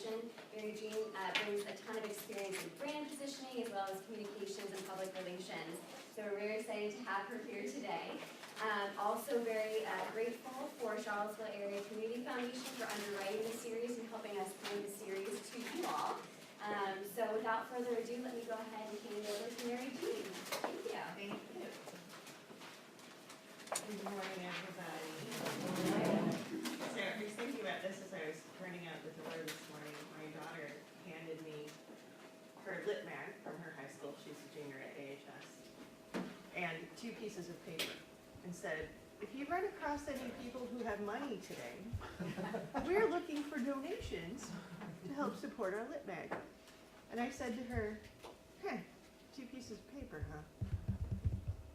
education. Mary Jean brings a ton of experience in brand positioning as well as communications and public relations. So we're very excited to have her here today. Also very grateful for Charlottesville Area Community Foundation for underwriting the series and helping us bring the series to you all. So without further ado, let me go ahead and hand it over to Mary Jean. Thank you. Thank you. Good morning, everybody. So I was thinking about this as I was running out the door this morning. My daughter handed me her lit mag from her high school. She's a junior at AHS. And 2 pieces of paper and said, if you run across any people who have money today, we're looking for donations to help support our lit mag. And I said to her, 2 pieces of paper, huh?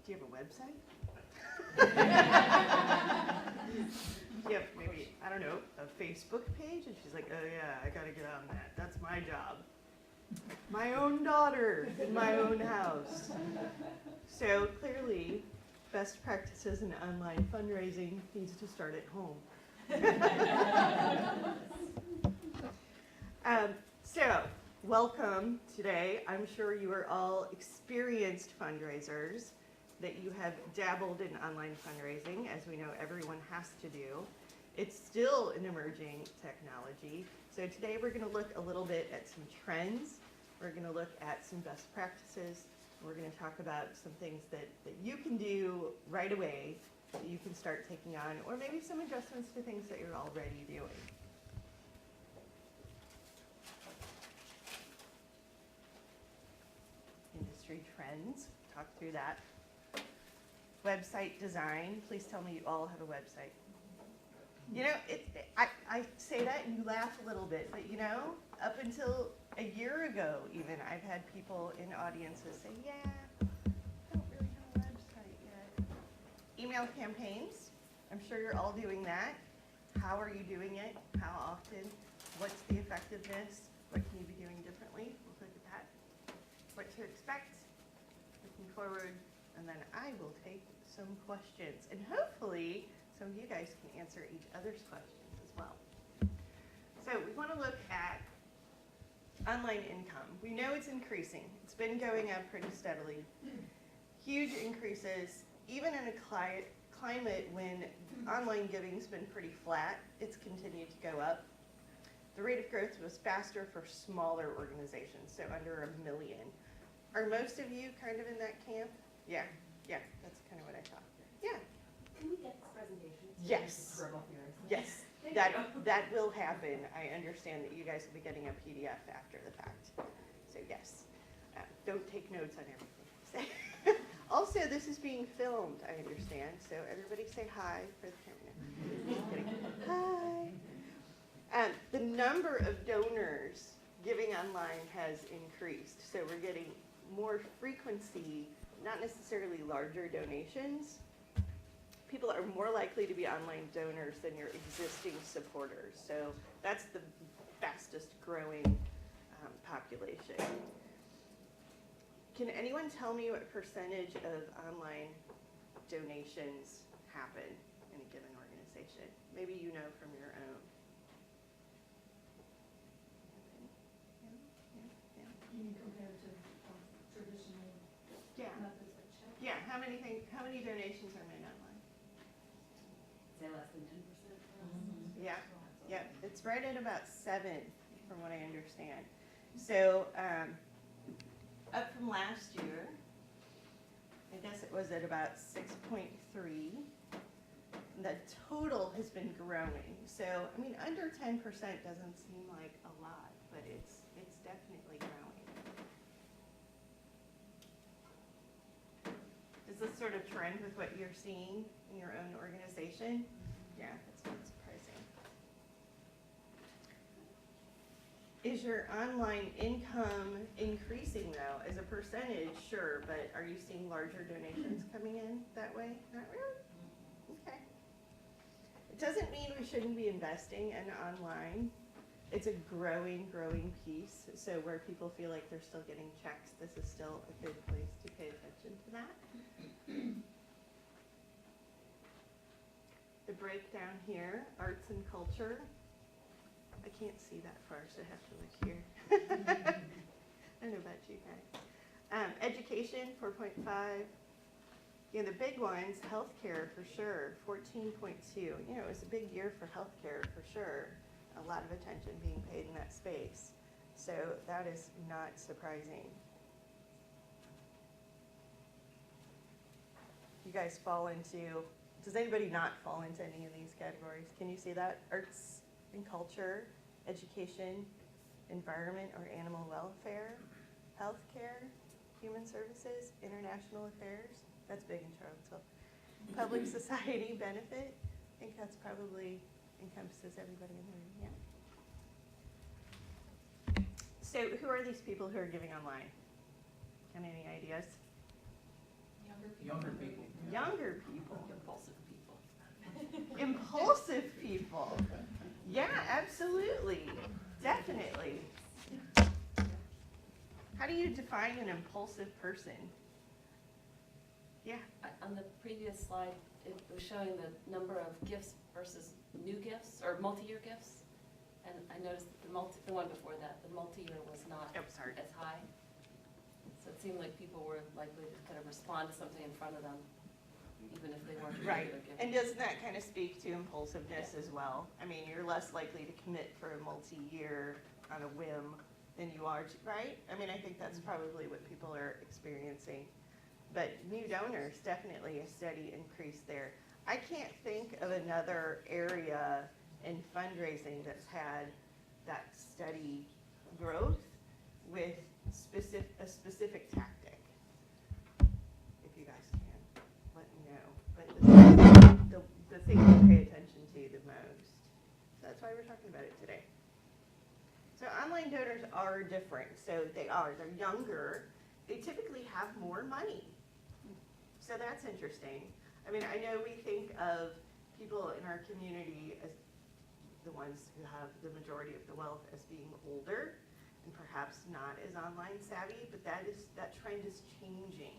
Do you have a website? Yep, maybe, I don't know, a Facebook page? And she's like, oh yeah, I gotta get on that. That's my job. My own daughter in my own house. So clearly, best practices in online fundraising needs to start at home. So, welcome today. I'm sure you are all experienced fundraisers, that you have dabbled in online fundraising, as we know everyone has to do. It's still an emerging technology. So today we're going to look a little bit at some trends. We're going to look at some best practices. We're going to talk about some things that you can do right away that you can start taking on, or maybe some adjustments to things that you're already doing. Industry trends, talk through that. Website design, please tell me you all have a website. You know, I say that and you laugh a little bit, but you know, up until a year ago even, I've had people in audiences say, yeah, I don't really have a website yet. Email campaigns, I'm sure you're all doing that. How are you doing it? How often? What's the effectiveness? What can you be doing differently? We'll look at that. What to expect, looking forward, and then I will take some questions. And hopefully, some of you guys can answer each other's questions as well. So we want to look at online income. We know it's increasing. It's been going up pretty steadily. Huge increases, even in a climate when online giving's been pretty flat, it's continued to go up. The rate of growth was faster for smaller organizations, so under 1 million. Are most of you kind of in that camp? Yeah, that's kind of what I thought. Yeah. Can we get this presentation? Yes. Yes, that will happen. I understand that you guys will be getting a PDF after the fact. So yes, don't take notes on everything. Also, this is being filmed, I understand. So everybody say hi for the camera. Just kidding. Hi. The number of donors giving online has increased. So we're getting more frequency, not necessarily larger donations. People are more likely to be online donors than your existing supporters. So that's the fastest growing population. Can anyone tell me what percentage of online donations happen in a given organization? Maybe you know from your own. Can you compare to traditional methods like check? Yeah, how many donations are made online? Say less than 10%. Yeah, it's right at about 7 from what I understand. So up from last year, I guess it was at about 6.3. The total has been growing. So, I mean, under 10% doesn't seem like a lot, but it's definitely growing. Is this sort of trend with what you're seeing in your own organization? Yeah, that's not surprising. Is your online income increasing though? As a percentage, sure, but are you seeing larger donations coming in that way? Not really? Okay. It doesn't mean we shouldn't be investing in online. It's a growing piece. So where people feel like they're still getting checks, this is still a good place to pay attention to that. The breakdown here, arts and culture. I can't see that far, so I have to look here. I don't know about you guys. Education, 4.5. You know, the big ones, healthcare for sure, 14.2. You know, it was a big year for healthcare for sure. A lot of attention being paid in that space. So that is not surprising. You guys fall into, does anybody not fall into any of these categories? Can you see that? Arts and culture, education, environment or animal welfare, healthcare, human services, international affairs. That's big in Charlottesville. Public society benefit. I think that's probably encompasses everybody in the room, yeah. So who are these people who are giving online? Any ideas? Younger people. Younger people. Impulsive people. Impulsive people. Yeah, absolutely. Definitely. How do you define an impulsive person? Yeah. On the previous slide, it was showing the number of gifts versus new gifts or multi-year gifts. And I noticed that the one before that, the multi-year was not Oh, sorry. as high. So it seemed like people were likely to kind of respond to something in front of them, even if they weren't a Right. regular gift. And doesn't that kind of speak to impulsiveness as well? I mean, you're less likely to commit for a multi-year on a whim than you are, right? I mean, I think that's probably what people are experiencing. But new donors, definitely a steady increase there. I can't think of another area in fundraising that's had that steady growth with a specific tactic. If you guys can, let me know. But the thing to pay attention to the most. So that's why we're talking about it today. So online donors are different. So they're younger. They typically have more money. So that's interesting. I mean, I know we think of people in our community as the ones who have the majority of the wealth as being older and perhaps not as online savvy, but that trend is changing.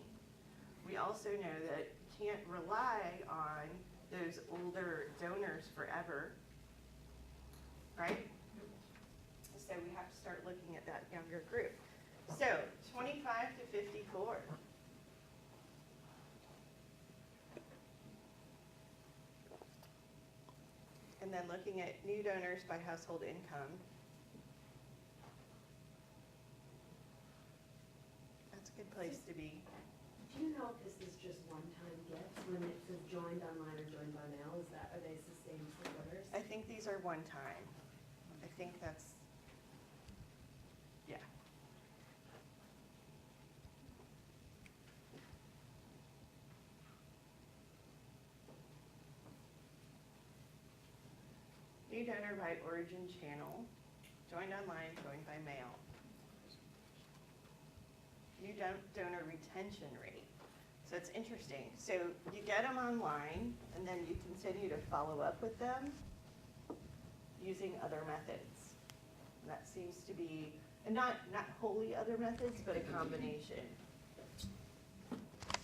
We also know that you can't rely on those older donors forever, right? So we have to start looking at that younger group. So 25 to 54. And then looking at new donors by household income. That's a good place to be. Do you know if this is just one-time gifts when it says joined online or joined by mail? Are they sustained supporters? I think these are one time. I think that's, yeah. New donor by origin channel, joined online, joined by mail. New donor retention rate. So it's interesting. So you get them online, and then you continue to follow up with them using other methods. And that seems to be, and not wholly other methods, but a combination.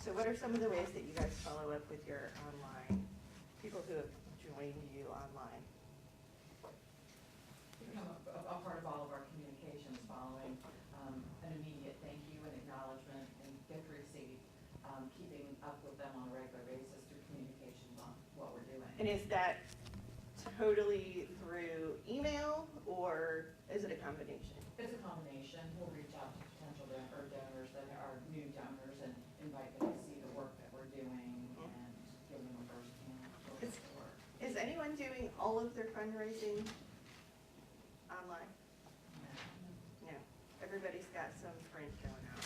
So what are some of the ways that you guys follow up with your online, people who have joined you online? Become a part of all of our communications following an immediate thank you and acknowledgement and gift receipt, keeping up with them on a regular basis through communications on what we're doing. And is that totally through email, or is it a combination? It's a combination. We'll reach out to potential donors that are new donors and invite them to see the work that we're doing and give them a first-hand look at the work. Is anyone doing all of their fundraising online? No. Everybody's got some print going out.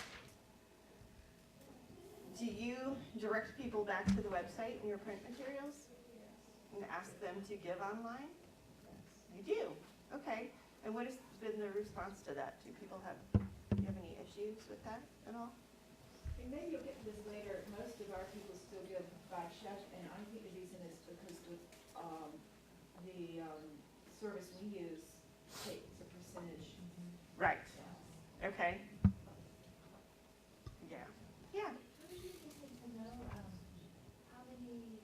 Do you direct people back to the website and your print materials? And ask them to give online? You do? Okay. And what has been the response to that? Do you have any issues with that at all? And maybe you'll get to this later, most of our people still give by check, and I think the reason is because with, the, service we use takes a percentage. Right. Yes. Okay. Yeah. Yeah. Would it be interesting to know, how many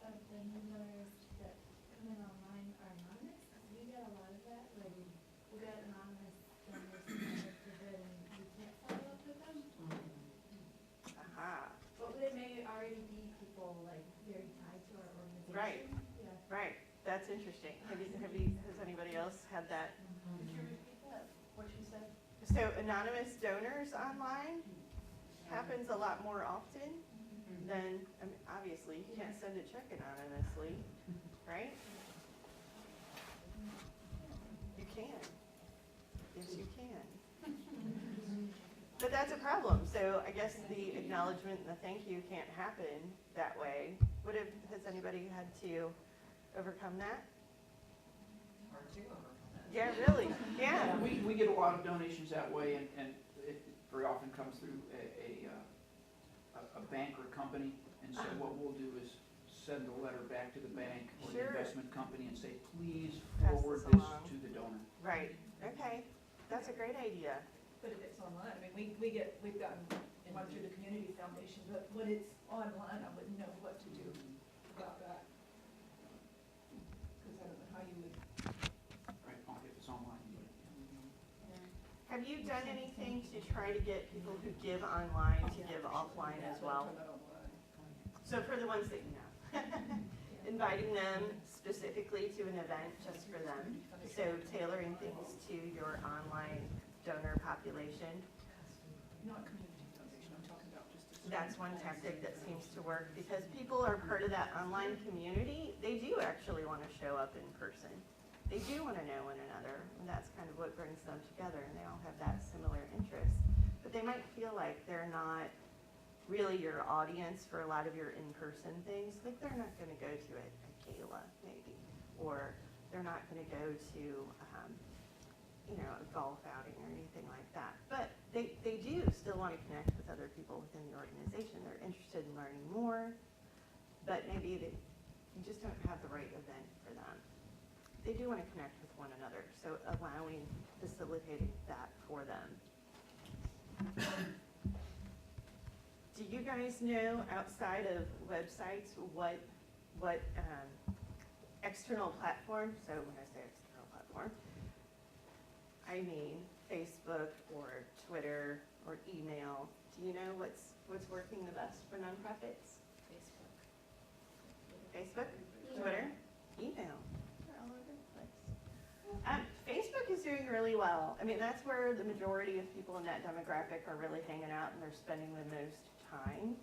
of the new donors that come in online are anonymous? 'Cause we get a lot of that, Right. Yeah. Right, that's interesting. Has anybody else had that? Could you repeat that, what you said? So anonymous donors online happens a lot more often than, I mean, obviously, you can't send a check anonymously, right? You can. Yes, you can. But that's a problem, so I guess the acknowledgement and the thank you can't happen that way. Has anybody had to overcome that? Hard to overcome that. Yeah, really, yeah. We get a lot of donations that way, and it very often comes through a bank or company. And so what we'll do is send a letter back to the bank or the Sure. investment company and say, please Pass forward this this along. to the donor. Right, okay, that's a great idea. But if it's online, I mean, we've gotten one through the community foundation, but when it's online, I wouldn't know what to do about that. Because I don't know how you would. Right, if it's online. Have you done anything to try to get people who give online to give offline as well? So for the ones that you know, inviting them specifically to an event just for them. So tailoring things to your online donor population. Not community foundation, I'm talking about just. That's one tactic that seems to work because people are part of that online community. They do actually want to show up in person. They do want to know one another, and that's kind of what brings them together, and they all have that similar interest. But they might feel like they're not really your audience for a lot of your in-person things. Like they're not going to go to a gala, maybe, or they're not going to go to a golf outing or anything like that. But they do still want to connect with other people within the organization. They're interested in learning more, but maybe you just don't have the right event for them. They do want to connect with one another, so facilitating that for them. Do you guys know outside of websites what external platforms, so when I say external platform, I mean Facebook or Twitter or email. Do you know what's working the best for nonprofits? Facebook, Twitter, email. They're all over the place. Facebook is doing really well. I mean, that's where the majority of people in that demographic are really hanging out and they're spending the most time.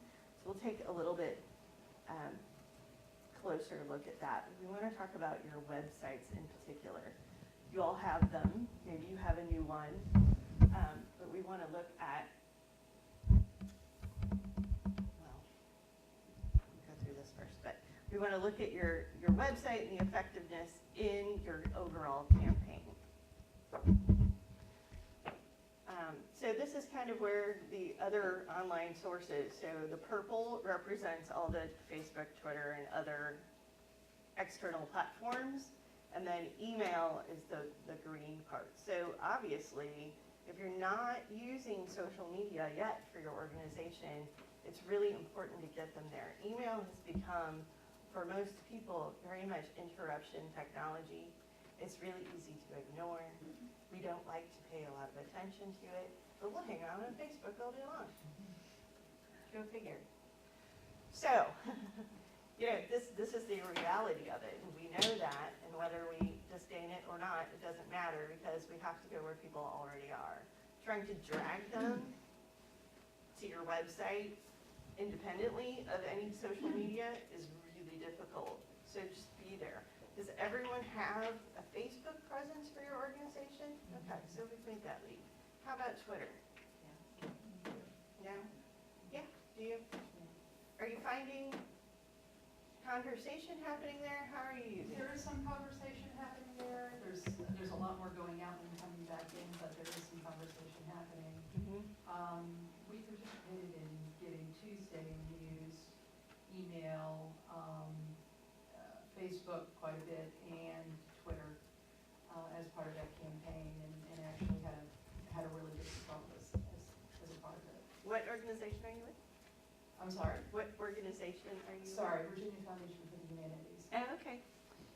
So we'll take a little bit closer look at that. We want to talk about your websites in particular. You all have them. Maybe you have a new one. But we want to look at, well, we'll go through this first, but we want to look at your website and the effectiveness in your overall campaign. So this is kind of where the other online sources, so the purple represents all the Facebook, Twitter, and other external platforms, and then email is the green part. So obviously, if you're not using social media yet for your organization, it's really important to get them there. Email has become, for most people, very much interruption technology. It's really easy to ignore. We don't like to pay a lot of attention to it, but we'll hang out on Facebook all day long. Go figure. So, this is the reality of it, and we know that, and whether we disdain it or not, it doesn't matter because we have to go where people already are. Trying to drag them to your website independently of any social media is really difficult, so just be there. Does everyone have a Facebook presence for your organization? Okay, so we've made that leap. How about Twitter? No? Yeah, do you? Are you finding conversation happening there? How are you using it? There is some conversation happening there. There's a lot more going out than coming back in, but there is some conversation happening. We participated in Giving Tuesday and used email, Facebook quite a bit, and Twitter as part of that campaign, and actually had a really good result as a part of it. What organization are you with? I'm sorry. What organization are you Sorry, Virginia Foundation for the Humanities. with? Oh, okay.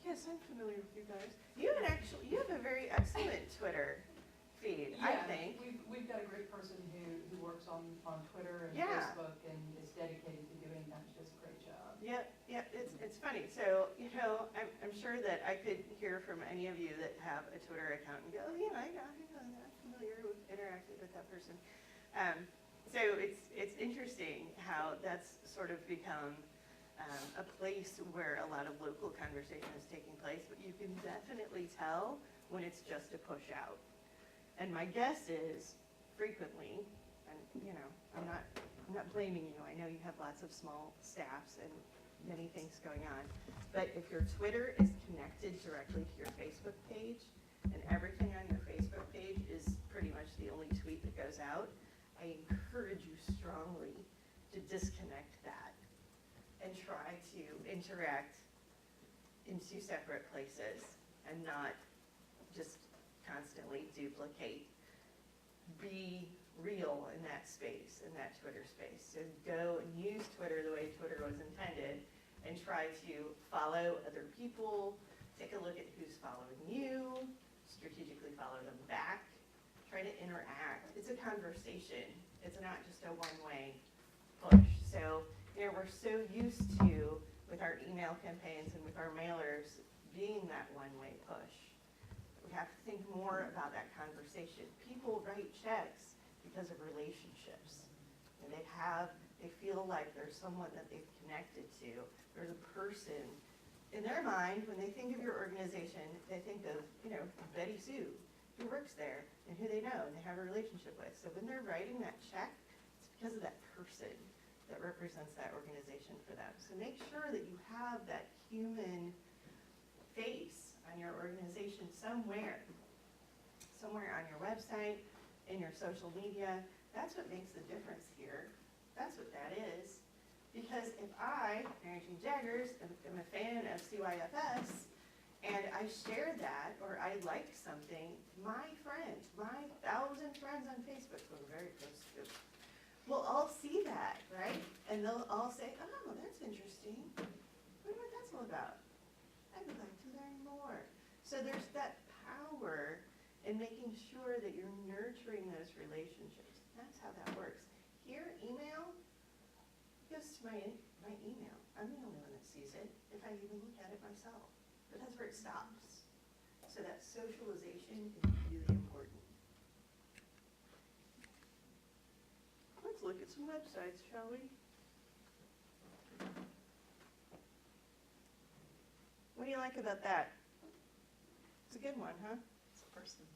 Yes, I'm familiar with you guys. You have a very excellent Twitter feed, I think. We've got a great person who works on Twitter and Yeah. Facebook and is dedicated to doing that, she does a great job. Yep, it's funny funny. So, I'm sure that I could hear from any of you that have a Twitter account and go, oh, yeah, I know that. I'm familiar with, interacted with that person. So it's interesting how that's sort of become a place where a lot of local conversation is taking place, but you can definitely tell when it's just a push out. And my guess is frequently, and I'm not blaming you. I know you have lots of small staffs and many things going on, but if your Twitter is connected directly to your Facebook page, and everything on your Facebook page is pretty much the only tweet that goes out, I encourage you strongly to disconnect that and try to interact in two separate places and not just constantly duplicate. Be real in that space, in that Twitter space. So go and use Twitter the way Twitter was intended and try to follow other people, take a look at who's following you, strategically follow them back, try to interact. It's a conversation. It's not just a one-way push. So, we're so used to, with our email campaigns and with our mailers, being that one-way push. We have to think more about that conversation. People write checks because of relationships. And they feel like there's someone that they've connected to. There's a person. In their mind, when they think of your organization, they think of, Betty Sue, who works there, and who they know, and they have a relationship with. So when they're writing that check, it's because of that person that represents that organization for them. So make sure that you have that human face on your organization somewhere on your website, in your social media. That's what makes the difference here. That's what that is. Because if I, Mary Jean Jaggers, am a fan of CYFS, and I share that, or I like something, my friends, my 1,000 friends on Facebook, who I'm very close to, will all see that, right? And they'll all say, oh, that's interesting. I wonder what that's all about. I would like to learn more. So there's that power in making sure that you're nurturing those relationships. That's how that works. Here, email goes to my email. I'm the only one that sees it, if I even look at it myself. But that's where it stops. So that socialization is really important. Let's look at some websites, shall we? What do you like about that? It's a good one, huh? It's a person.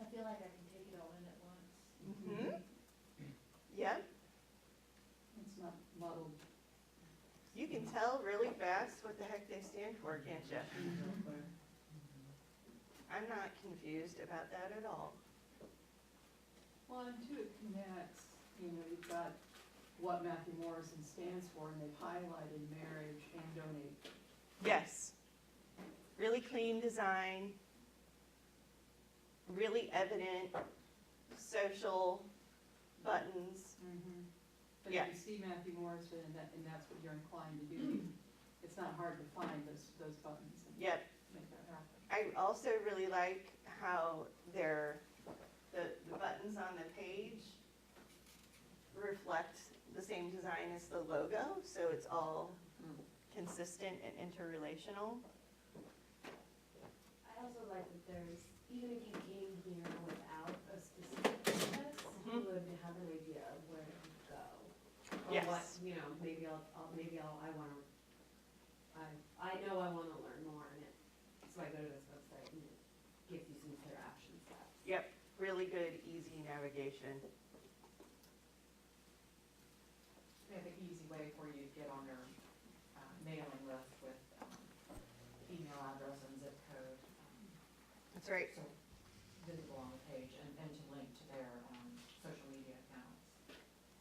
I feel like I can take it all in at once. Mm-hmm. Yep. It's not muddled. You can tell really fast what the heck they stand for, can't you? I'm not confused about that at all. Well, and two, it connects, you've got what Matthew Morrison stands for, and they've highlighted marriage and donate. Yes. Really clean design, really evident social buttons. But Yeah. if you see Matthew Morrison and that's what you're inclined to do, it's not hard to find those buttons and Yep. make that happen. I also really like how the buttons on the page reflect the same design as the logo, so it's all consistent and interrelational. I also like that there's, even if you came here without a specific purpose, you would have an idea of where to go. Or Yes. what, I know I wanna learn more in it, so I go to this website and it gives you some clear action steps. Yep, really good, easy navigation. They have an easy way for you to get on their mailing list with email address and zip code. That's right. So visible on the page and to link to their social media accounts.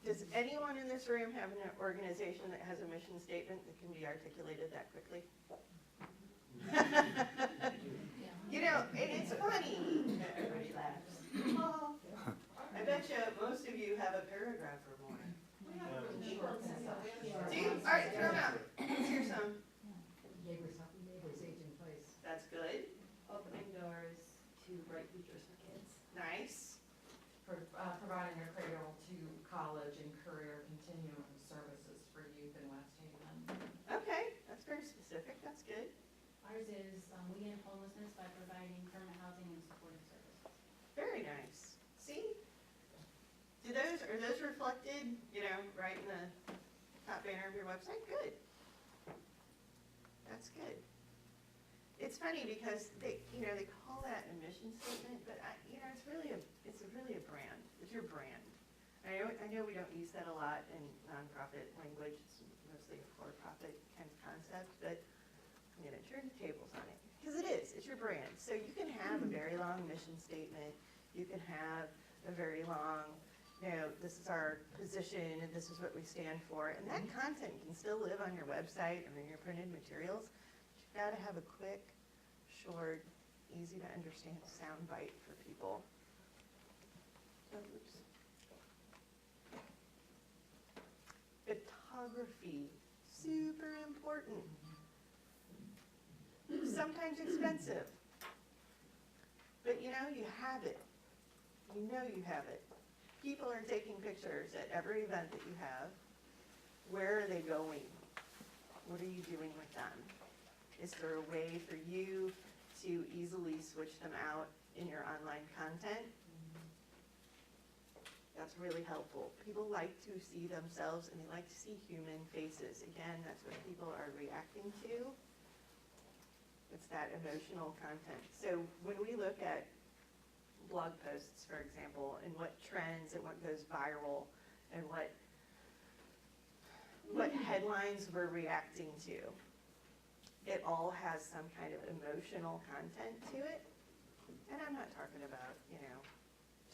Does anyone in this room have an organization that has a mission statement that can be articulated that quickly? And it's funny. Everybody laughs. Oh, I bet you most of you have a paragraph or more. Do you? All right, throw them out. Let's hear some. Neighbors age in place. That's good. Opening doors to bright futures for kids. Nice. For providing Ours is, we end homelessness by providing permanent housing and supportive services. Very nice. See? Are those reflected, right in the top banner of your website? Good. That's good. It's funny because they call that a mission statement, but it's really a brand. It's your brand. I know we don't use that a lot in nonprofit language. It's mostly a for-profit kind of concept, but I'm going to turn the tables on it because it is. It's your brand. So you can have a very long mission statement. You can have a very long, this is our position and this is what we stand for, and that content can still live on your website or in your printed materials. But you've got to have a quick, short, easy to understand sound bite for people. Oops. Photography, super important. Sometimes expensive, but you have it. You have it. People are taking pictures at every event that you have. Where are they going? What are you doing with them? Is there a way for you to easily switch them out in your online content? That's really helpful. People like to see themselves and they like to see human faces. Again, that's what people are reacting to. It's that emotional content. So when we look at blog posts, for example, and what trends and what goes viral and what headlines we're reacting to, it all has some kind of emotional content to it. And I'm not talking about,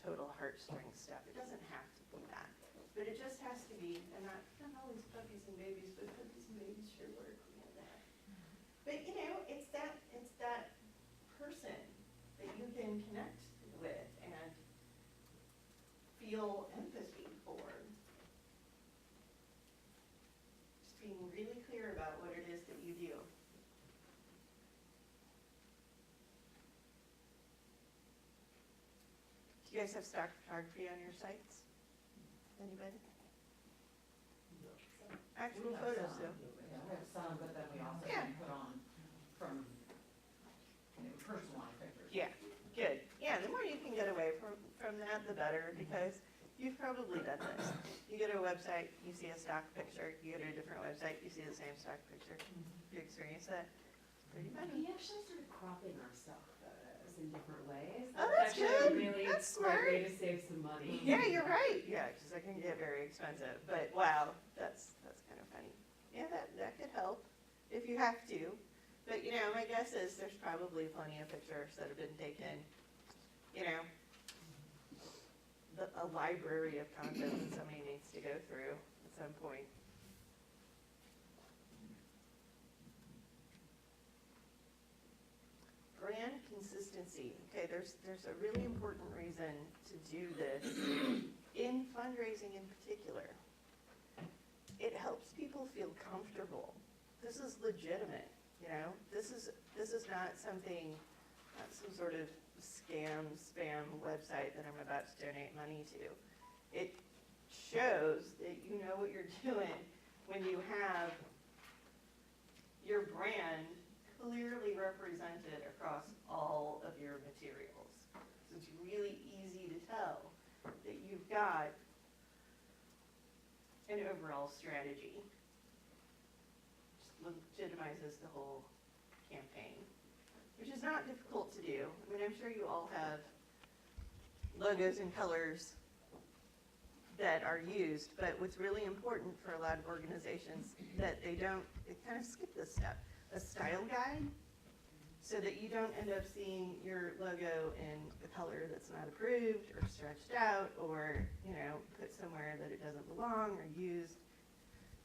total heartstring stuff. It doesn't have to be that. But it just has to be, and not always puppies and babies, but puppies and babies sure work. We know that. But it's that person that you can connect with and feel empathy for. Just being really clear about what it is that you do. Do you guys have stock photography on your sites? Anybody? Actual We have photos some. though. Yeah, we have some, but then we also Yeah. can put on from, personalized pictures. Yeah, good. Yeah, the more you can get away from that, the better, because you've probably done this. You go to a website, you see a stock picture. You go to a different website, you see the same stock picture. You experience that? It's pretty funny. We actually started cropping our stock photos in different ways. Oh, that's actually good. a really That's smart way smart. to save some money. Yeah, you're right. Yeah, because that can get very expensive. But wow, that's kind of funny. Yeah, that could help if you have to. But my guess is there's probably plenty of pictures that have been taken. A library of content that somebody needs to go through at some point. Brand consistency. Okay, there's a really important reason to do this in fundraising in particular. It helps people feel comfortable. This is legitimate, This is not something, not some sort of spam website that I'm about to donate money to. It shows that you know what you're doing when you have your brand clearly represented across all of your materials. So it's really easy to tell that you've got an overall strategy. Just legitimizes the whole campaign, which is not difficult to do. I mean, I'm sure you all have logos and colors that are used, but what's really important for a lot of organizations that they kind of skip this step. A style guide, so that you don't end up seeing your logo in a color that's not approved or stretched out or, put somewhere that it doesn't belong or used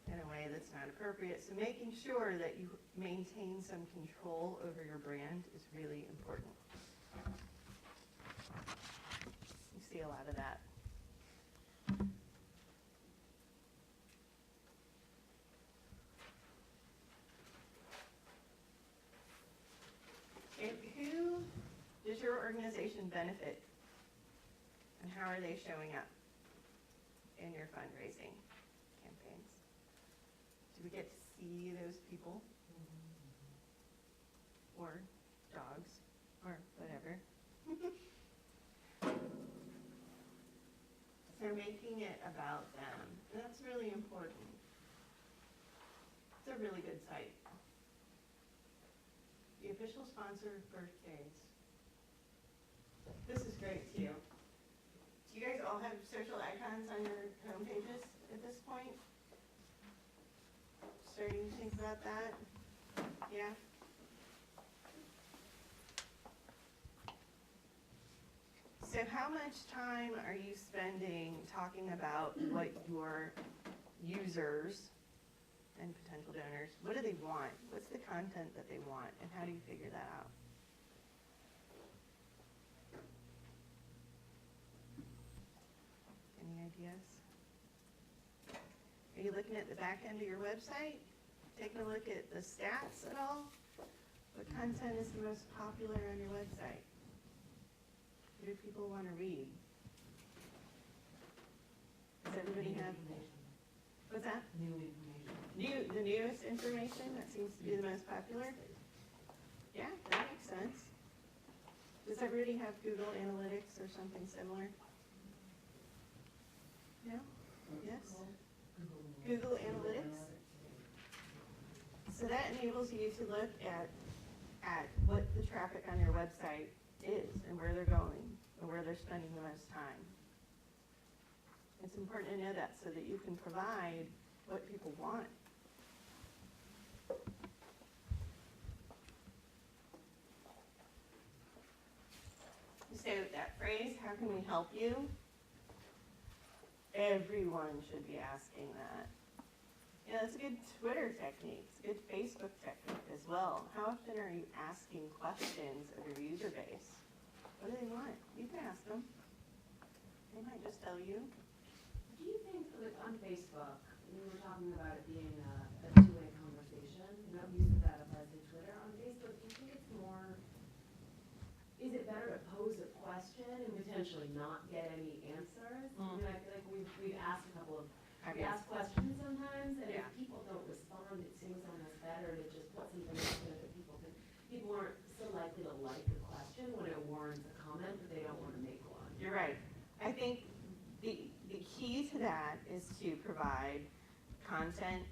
in a way that's not appropriate. So making sure that you maintain some control over your brand is really important. You see a lot of that. And who does your organization benefit, and how are they showing up in your fundraising campaigns? Do we get to see those people? or dogs, or whatever. They're making it about them, and that's really important. It's a really good site. The official sponsor of birthdays. This is great too. Do you guys all have social icons on your home pages at this point? Starting to think about that? Yeah? So how much time are you spending talking about what your users and potential donors, what do they want? What's the content that they want, and how do you figure that out? Any ideas? Are you looking at the back end of your website? Taking a look at the stats at all? What content is the most popular on your website? What do people want to read? Does everybody have? What's that? New information. The newest information that seems to be the most popular? Yeah, that makes sense. Does everybody have Google Analytics or something similar? No? Yes? Google Analytics? So that enables you to look at what the traffic on your website is and where they're going and where they're spending the most time. It's important to know that so that you can provide what people want. So that phrase, how can we help you? Everyone should be asking that. Yeah, that's a good Twitter technique. It's a good Facebook technique as well. How often are you asking questions of your user base? What do they want? You can ask them. They might just tell you. Do you think, like, on Facebook, we were talking about it being a two-way conversation, you know, use of that applies to Twitter. On Facebook, do you think it's more, is it better to pose a question and potentially not get any answers? I mean, I feel like we've asked a couple of, we ask questions sometimes, and if people don't respond, it seems almost better to just put something out there that people aren't so likely to like a question when it warrants a comment, but they don't want to make one. You're right. I think the key to that is to provide content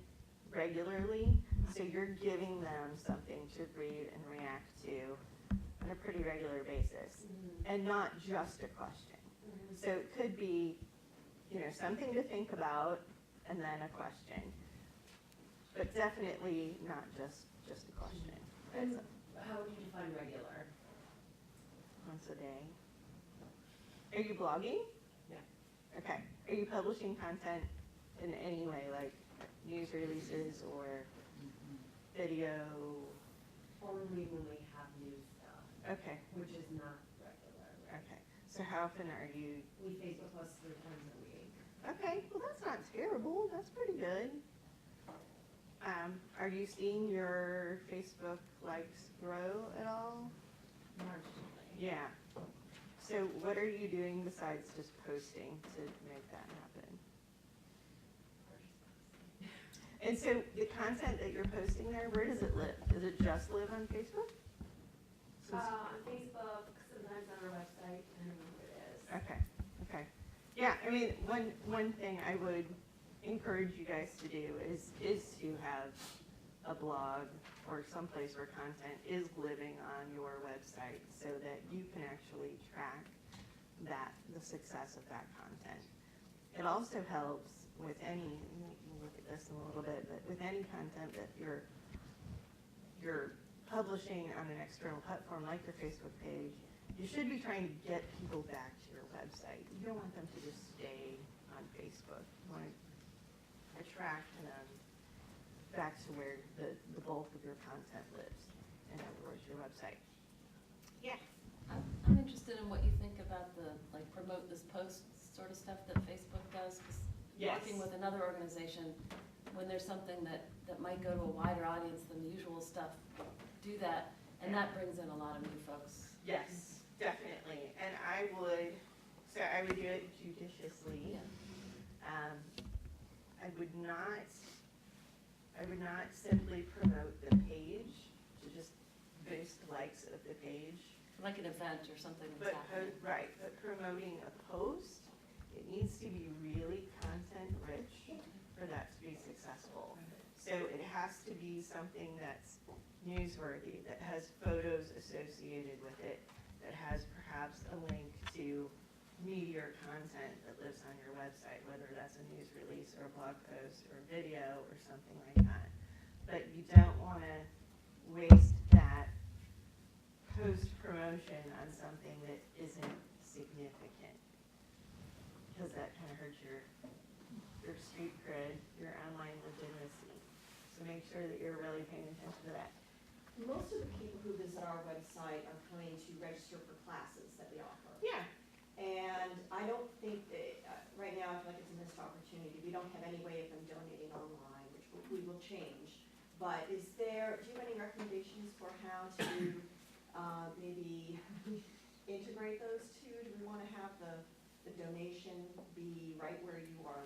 regularly, so you're giving them something to read and react to on a pretty regular basis, and not just a question. So it could be, something to think about and then a question, but definitely not just a question. And how would you define regular? Once a day. Are you blogging? Yeah. Okay. Are you publishing content in any way, like news releases or video? Only when we have new stuff, Okay. which is not regular. Right? Okay. So how often are you? We Facebook post 3 times a week. Okay. Well, that's not terrible. That's pretty good. Are you seeing your Facebook likes grow at all? Marginally. Yeah. So what are you doing besides just posting to make that happen? And so the content that you're posting there, where does it live? Does it just live on Facebook? On Facebook, sometimes on our website, depending on what it is. Okay, okay. Yeah, I mean, one thing I would encourage you guys to do is to have a blog or someplace where content is living on your website so that you can actually track the success of that content. It also helps with any, we'll look at this in a little bit, but with any content that you're publishing on an external platform like your Facebook page, you should be trying to get people back to your website. You don't want them to just stay on Facebook. You want to attract them back to where the bulk of your content lives. In other words, your website. Yeah. I'm interested in what you think about the, like, promote this post sort of stuff that Facebook does, because Yes. working with another organization, when there's something that might go to a wider audience than the usual stuff, do that, and that brings in a lot of new folks. Yes, definitely. And I would do it judiciously. Yeah. I would not simply promote the page to just most likes of the page. Like an event or something But, that's happening. right, but promoting a post, it needs to be really content rich for that to be successful. So it has to be something that's newsworthy, that has photos associated with it, that has perhaps a link to meteor content that lives on your website, whether that's a news release or a blog post or a video or something like that. But you don't want to waste that post promotion on something that isn't significant, because that kind of hurts your street cred, your online legitimacy. So make sure that you're really paying attention to that. Most of the people who visit our website are coming to register for classes that we offer. Yeah. And I don't think that, right now, I feel like it's a missed opportunity. We don't have any way of them donating online, which we will change. But do you have any recommendations for how to maybe integrate those two? Do we want to have the donation be right where you are,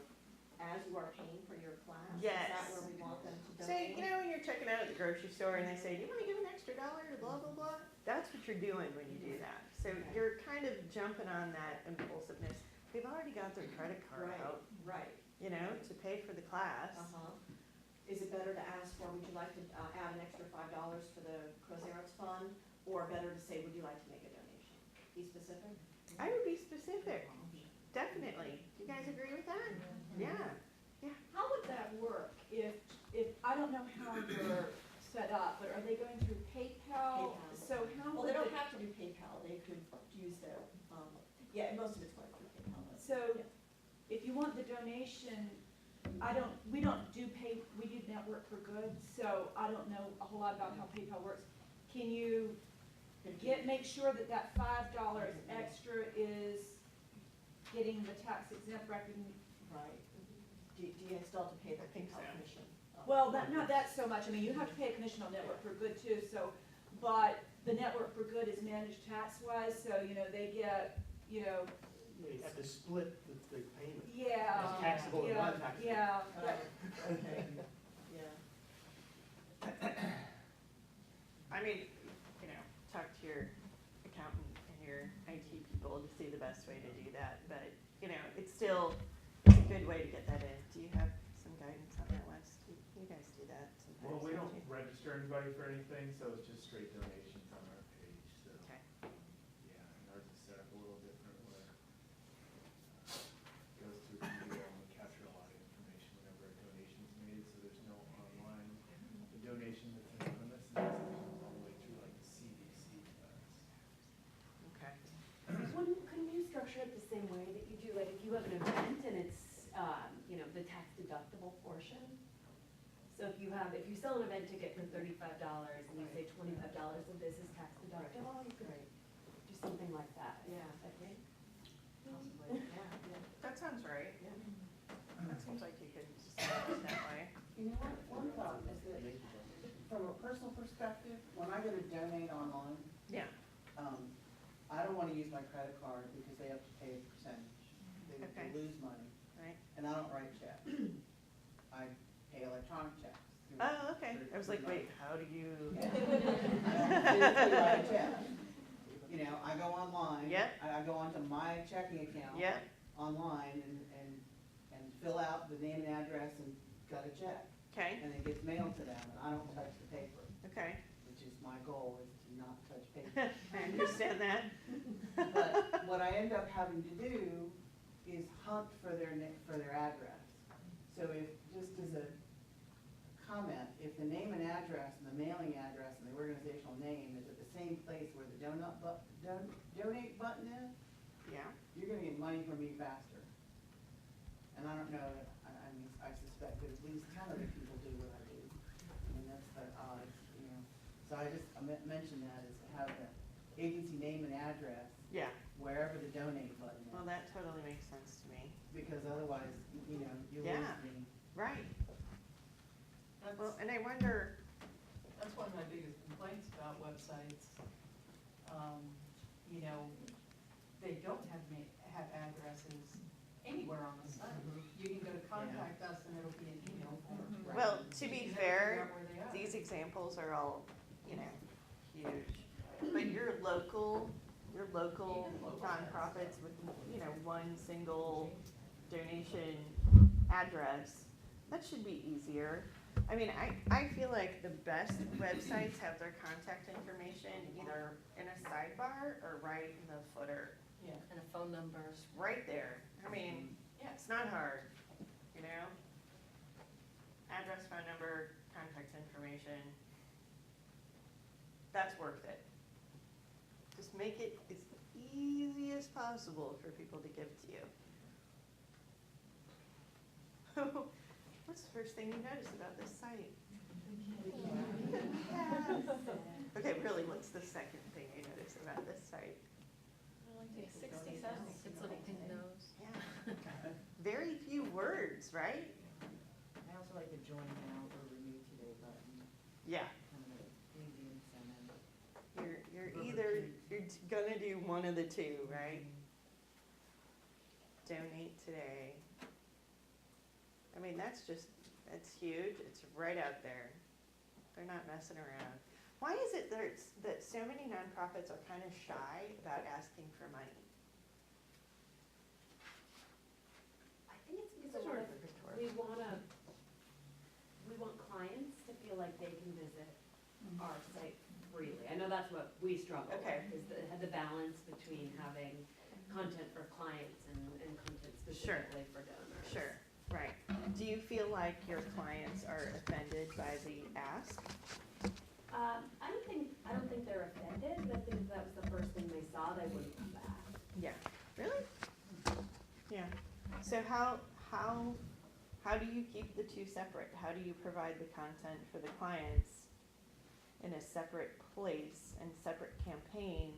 as you are paying for your class? Yes. Is that where we want them to So, donate? when you're checking out at the grocery store and they say, do you want to give an extra $1 to blah, blah, blah? That's what you're doing when you do that. So you're kind of jumping on that impulsiveness. They've already got their credit card out, Right. to pay for the class. Uh-huh. Is it better to ask for, would you like to add an extra $5 for the Crozieros Fund? Or better to say, would you like to make a donation? Be specific? I would be specific, definitely. Do you guys agree with that? Yeah. How would that work if, I don't know how you're set up, but are they going through PayPal? PayPal. So how Well, would they don't the- have to do PayPal, they could use their, most of it's going through PayPal. but- So Yeah. if you want the donation, we do Network for Good, so I don't know a whole lot about how PayPal works. Can you make sure that that $5 extra is getting the tax exempt recognition? Right. Do you still have to pay the I think PayPal so. commission? Well, not that so much, I mean, you have to pay a commission on Network for Good too, so, but the Network for Good is managed tax-wise, so, they get, You have to split the payment. yeah, It's taxable and yeah, non-taxable. yeah. Okay, yeah. I mean, talk to your accountant and your IT people to see the best way to do that. But, it's a good way to get that in. Do you have some guidance on that, Wes? You guys do that sometimes. Well, we don't you? register anybody for anything, so it's just straight donations on our page, so. Okay. Yeah, and ours is set up a little different where it goes through email and we capture a lot of information whenever a donation's made, so there's no online. The donation that's anonymous, and that's comes all the way through like the CDC does. Okay. Couldn't you structure it the same way that you do, like if you have an event and it's, the tax deductible portion? So if you sell an event ticket for $35 and you say $25 of this is tax deductible, you could do something like that. Yeah. I think. Possibly, yeah. That sounds right. That seems like you could set it that way. You know what, one thought is that, from a personal perspective, when I go to donate online, Yeah. I don't wanna use my credit card because they have to pay a percentage. They Okay. lose money, Right. and I don't write checks. I pay electronic checks. through- Oh, okay. through- I was like, through my- wait, how do you? Yeah. I don't physically write a check. I go online. Yep. I go onto my checking account. Yep. Online and fill out the name and address and cut a check. Okay. And it gets mailed to them, and I don't touch the paper, Okay. which is my goal, is to not touch paper. I understand that. But what I end up having to do is hunt for their address. So if, just as a comment, if the name and address and the mailing address and the organizational name is at the same place where the donate button is, Yeah. you're gonna get money from me faster. And I don't know, I suspect that at least 10 other people do what I do. I mean, that's the odds, So I mentioned that, is to have the agency name and address Yeah. wherever the donate button is. Well, that totally makes sense to me. Because otherwise, you lose Yeah. me. Right. That's, Well, and I wonder, that's one of my biggest complaints about websites. They don't have addresses anywhere on the site. You can go to contact us and it'll be an email form. well, to be You never fair, figure out where they are. these examples are all, huge. But your local nonprofits with, one single donation address, that should be easier. I mean, I feel like the best websites have their contact information either in a sidebar or right in the footer. And a phone number. Just right there. I mean, yeah, it's not hard, Address, phone number, contact information. That's worth it. Just make it as easy as possible for people to give to you. What's the first thing you notice about this site? Okay, really, what's the second thing you notice about this site? It only takes 60 seconds. Its little pink nose. Yeah. Very few words, right? I also like the join now or renew today button, Yeah. kind of easy incentive. You're gonna do one of the two, right? Donate today. I mean, that's huge. It's right out there. They're not messing around. Why is it that so many nonprofits are kind of shy about asking for money? I think it's because we want clients to feel like they can visit our site freely. I know that's what we struggle Okay. with, is the balance between having content for clients and content specifically for donors. Sure, right. Do you feel like your clients are offended by the ask? I don't think they're offended, but I think if that was the first thing they saw, they wouldn't come back. Yeah. Really? Yeah. So how do you keep the two separate? How do you provide the content for the clients in a separate place and separate campaign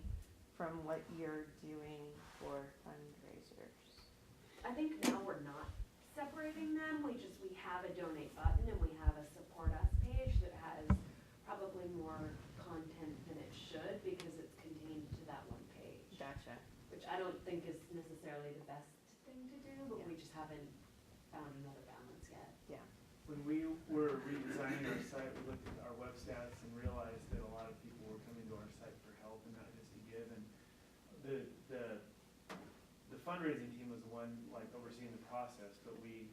from what you're doing for fundraisers? I think now we're not separating them, we have a donate button and we have a support us page that has probably more content than it should because it's contained to that one page. Gotcha. Which I don't think is necessarily the best thing to do, but Yeah. we just haven't found another balance yet. Yeah. When we were redesigning our site, we looked at our web stats and realized that a lot of people were coming to our site for help and not just to give. And the fundraising team was the one overseeing the process, but we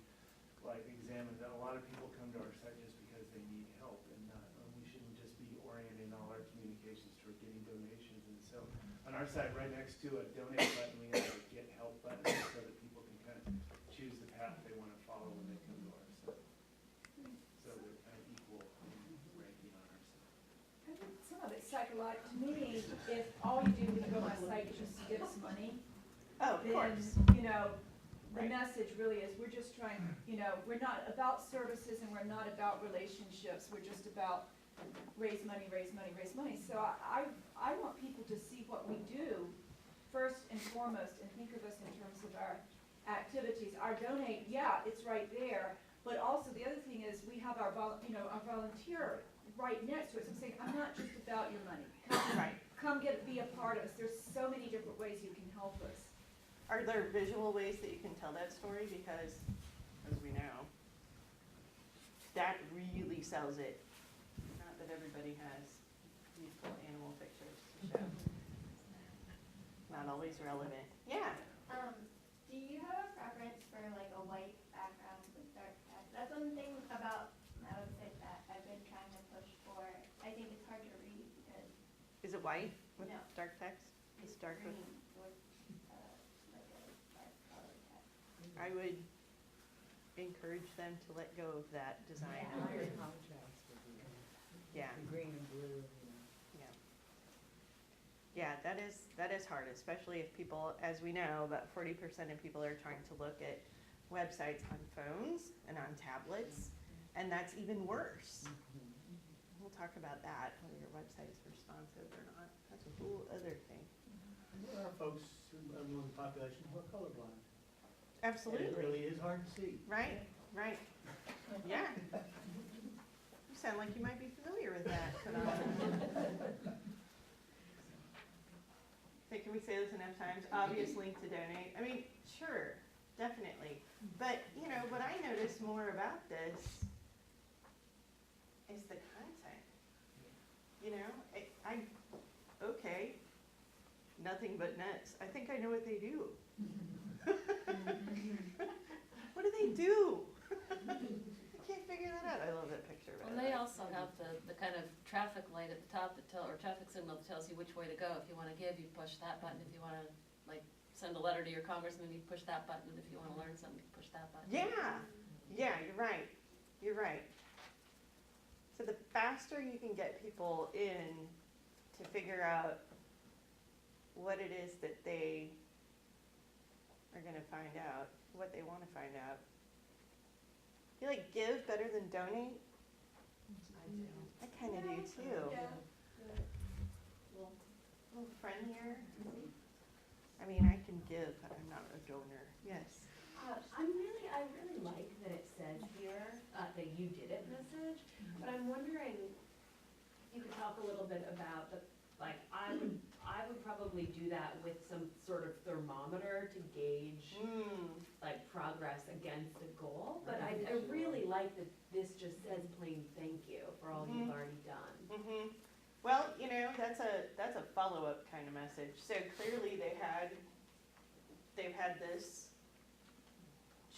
examined that a lot of people come to our site just because they need help, and we shouldn't just be orienting all our communications toward getting donations. And so on our site, right next to a donate button, we have a get help button so that people can kind of choose the path they want to follow when they come to our site. So they're kind of equal in ranking on our site. I think some of it's psychological. To me, if all you do when you go on my site is just to give us money, Oh, of then, course. the Right. message really is, we're just trying, we're not about services and we're not about relationships, we're just about raise money, raise money, raise money. So I want people to see what we do first and foremost and think of us in terms of our activities. Our donate, yeah, it's right there, but also the other thing is we have our volunteer right next to it. So I'm saying, I'm not just about your money. Right. Come be a part of us. There's so many different ways you can help us. Are there visual ways that you can tell that story? Because, as we know, that really sells it. Not that everybody has beautiful animal pictures to show. Not always relevant. Yeah. Do you have a preference for like a white background with dark text? That's one thing about my website that I've been trying to push for. I think it's hard to read because Is it white with No. dark text? It's dark with. green with like a dark colored text. I would encourage them to let go of that design. Higher contrast would be, Yeah. green and blue, Yeah. Yeah, that is hard, especially if people, as we know, about 40% of people are trying to look at websites on phones and on tablets, and that's even worse. We'll talk about that, whether your website is responsive or not. That's a whole other thing. There are folks among the population who are colorblind. And it Absolutely. really is hard to see. Right, right. Yeah. You sound like you might be familiar with that phenomenon. Okay, can we say this enough times? Obviously to donate. I mean, sure, definitely. But, what I notice more about this is the content. nothing but nets. I think I know what they do. What do they do? I can't figure that out. I love that picture. Well, they also have the kind of traffic light at the top that or traffic signal that tells you which way to go. If you wanna give, you push that button. If you wanna, like, send a letter to your congressman, you push that button. And if you wanna learn something, you push that button. Yeah, yeah, you're right. You're right. So the faster you can get people in to figure out what it is that they are gonna find out, what they wanna find out. You like give better than donate? I do. I kinda do too. Yeah. Little friendlier. I mean, I can give, but I'm not a donor. Yes. I really like that it says here, that you did it message, but I'm wondering if you could talk a little bit about the, like, I would probably do that with some sort of thermometer to gauge, like, progress against a goal, but I really like that this just says plain thank you for all you've already done. Mm-hmm. Well, you know, that's a follow-up kind of message. So clearly they've had this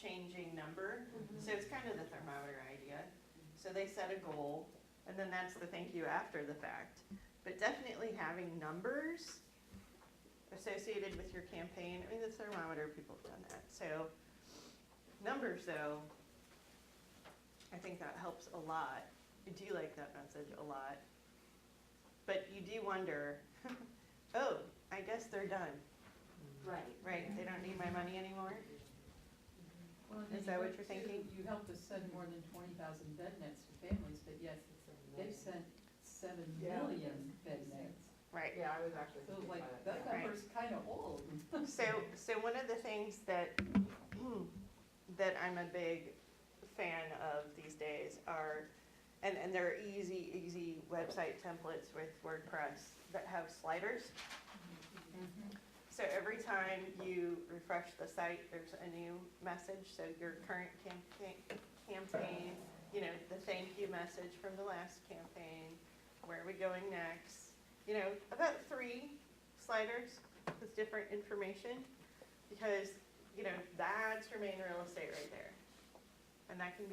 changing number. So it's kind of the thermometer idea. So they set a goal, and then that's the thank you after the fact. But definitely having numbers associated with your campaign. I mean, the thermometer, people have done that. So numbers, though, I think that helps a lot. I do like that message a lot. But you do wonder, oh, I guess they're done. Right. Right, they don't need my money anymore? Well, and then Is that what you you're look too, thinking? You helped us send more than 20,000 bed nets for families, but yes, they've sent 7 million bed nets. Right. Yeah, I was actually So thinking like, about it. that Right. number's kind of old. So one of the things that I'm a big fan of these days are, and there are easy website templates with WordPress that have sliders. So every time you refresh the site, there's a new message. So your current campaign, you know, the thank you message from the last campaign, where are we going next? You know, about 3 sliders with different information, because, you know, that's your main real estate right there. And that can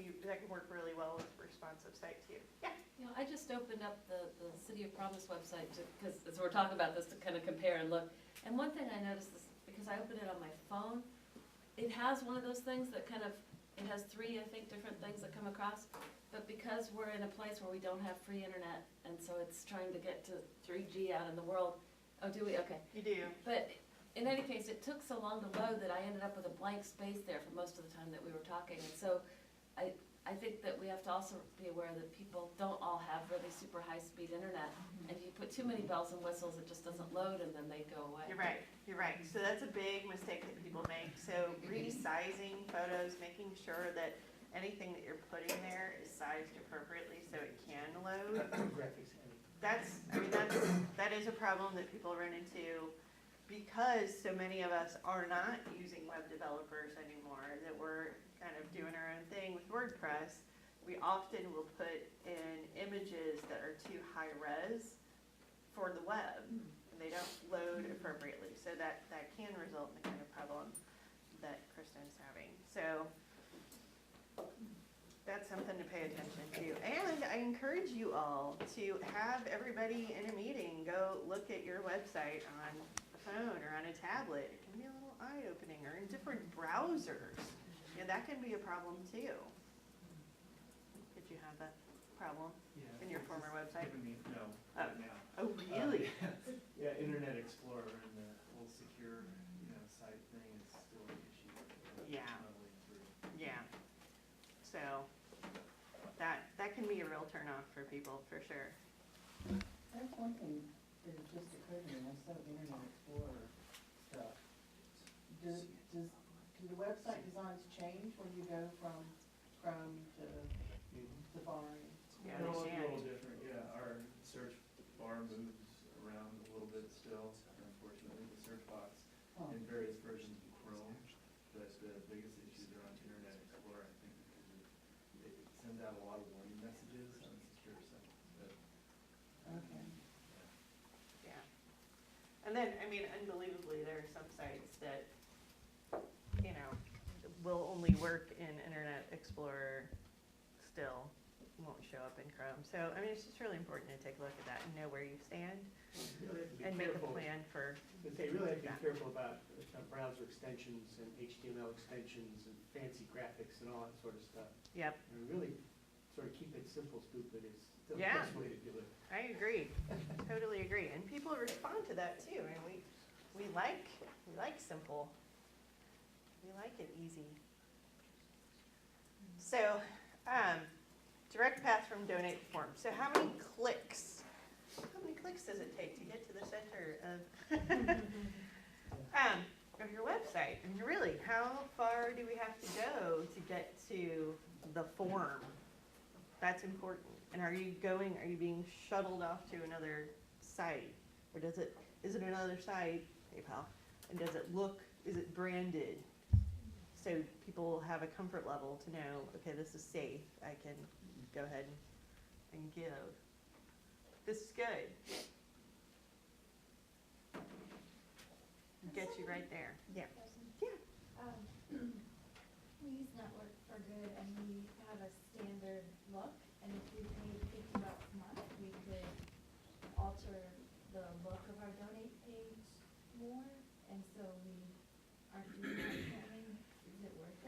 work really well with a responsive site too. Yeah. You know, I just opened up the City of Promise website because as we're talking about this, to kind of compare and look. And one thing I noticed is, because I opened it on my phone, it has one of those things that kind of, it has 3, I think, different things that come across. But because we're in a place where we don't have free internet, and so it's trying to get to 3G out in the world. Oh, do we? Okay. You do. But in any case, it took so long to load that I ended up with a blank space there for most of the time that we were talking. And so I think that we have to also be aware that people don't all have really super high-speed internet. And if you put too many bells and whistles, it just doesn't load and then they go away. You're right. So that's a big mistake that people make. So resizing photos, making sure that anything that you're putting there is sized appropriately so it can load. Graphics heavy. That is a problem that people run into, because so many of us are not using web developers anymore, that we're kind of doing our own thing with WordPress. We often will put in images that are too high res for the web, and they don't load appropriately. So that can result in the kind of problem that Kristen's having. So that's something to pay attention to. And I encourage you all to have everybody in a meeting go look at your website on a phone or on a tablet. It can be a little eye-opening, or in different browsers. Yeah, that can be a problem too. Did you have that problem in your former website? No, Oh. right now. Oh, really? Yeah, Internet Explorer and the whole secure, site thing is still an issue. Yeah. Muddling through. Yeah. So that can be a real turnoff for people, for sure. That's one thing that just occurred to me, I saw Internet Explorer stuff. Do the website designs change when you go from Chrome to Safari? Yeah, They're they all a can. little different, yeah. Our search bar moves around a little bit still, unfortunately, the search box in various versions of Chrome. But the biggest issues are on Internet Explorer, I think, because it sends out a lot of warning messages on secure sites. But, Okay. Yeah. And And then, I mean, unbelievably, there are some sites that, you know, will only work in Internet Explorer still, won't show up in Chrome. So, I mean, it's just really important to take a look at that and know where you stand You really have to be and make a careful. plan for, They really have to that. be careful about browser extensions and HTML extensions and fancy graphics and all that sort of stuff. yep, And really sort of keep it simple, stupid is the Yeah. best way to do it. I agree, totally agree. And people respond to that too. I mean, we like simple. We like it easy. So, direct path from donate to form. So how many clicks does it take to get to the center of your website? I mean, really, how far do we have to go to get to the form? That's important. And are you being shuttled off to another site? Or is it another site, PayPal, and is it branded? So people have a comfort level to know, okay, this is safe, I can go ahead and give. This is good. Gets you right there. Yeah. We use Network for Good and we have a standard look, and if we paid $50 a month, we could alter the look of our donate page more, and so we aren't doing that currently. Is it worth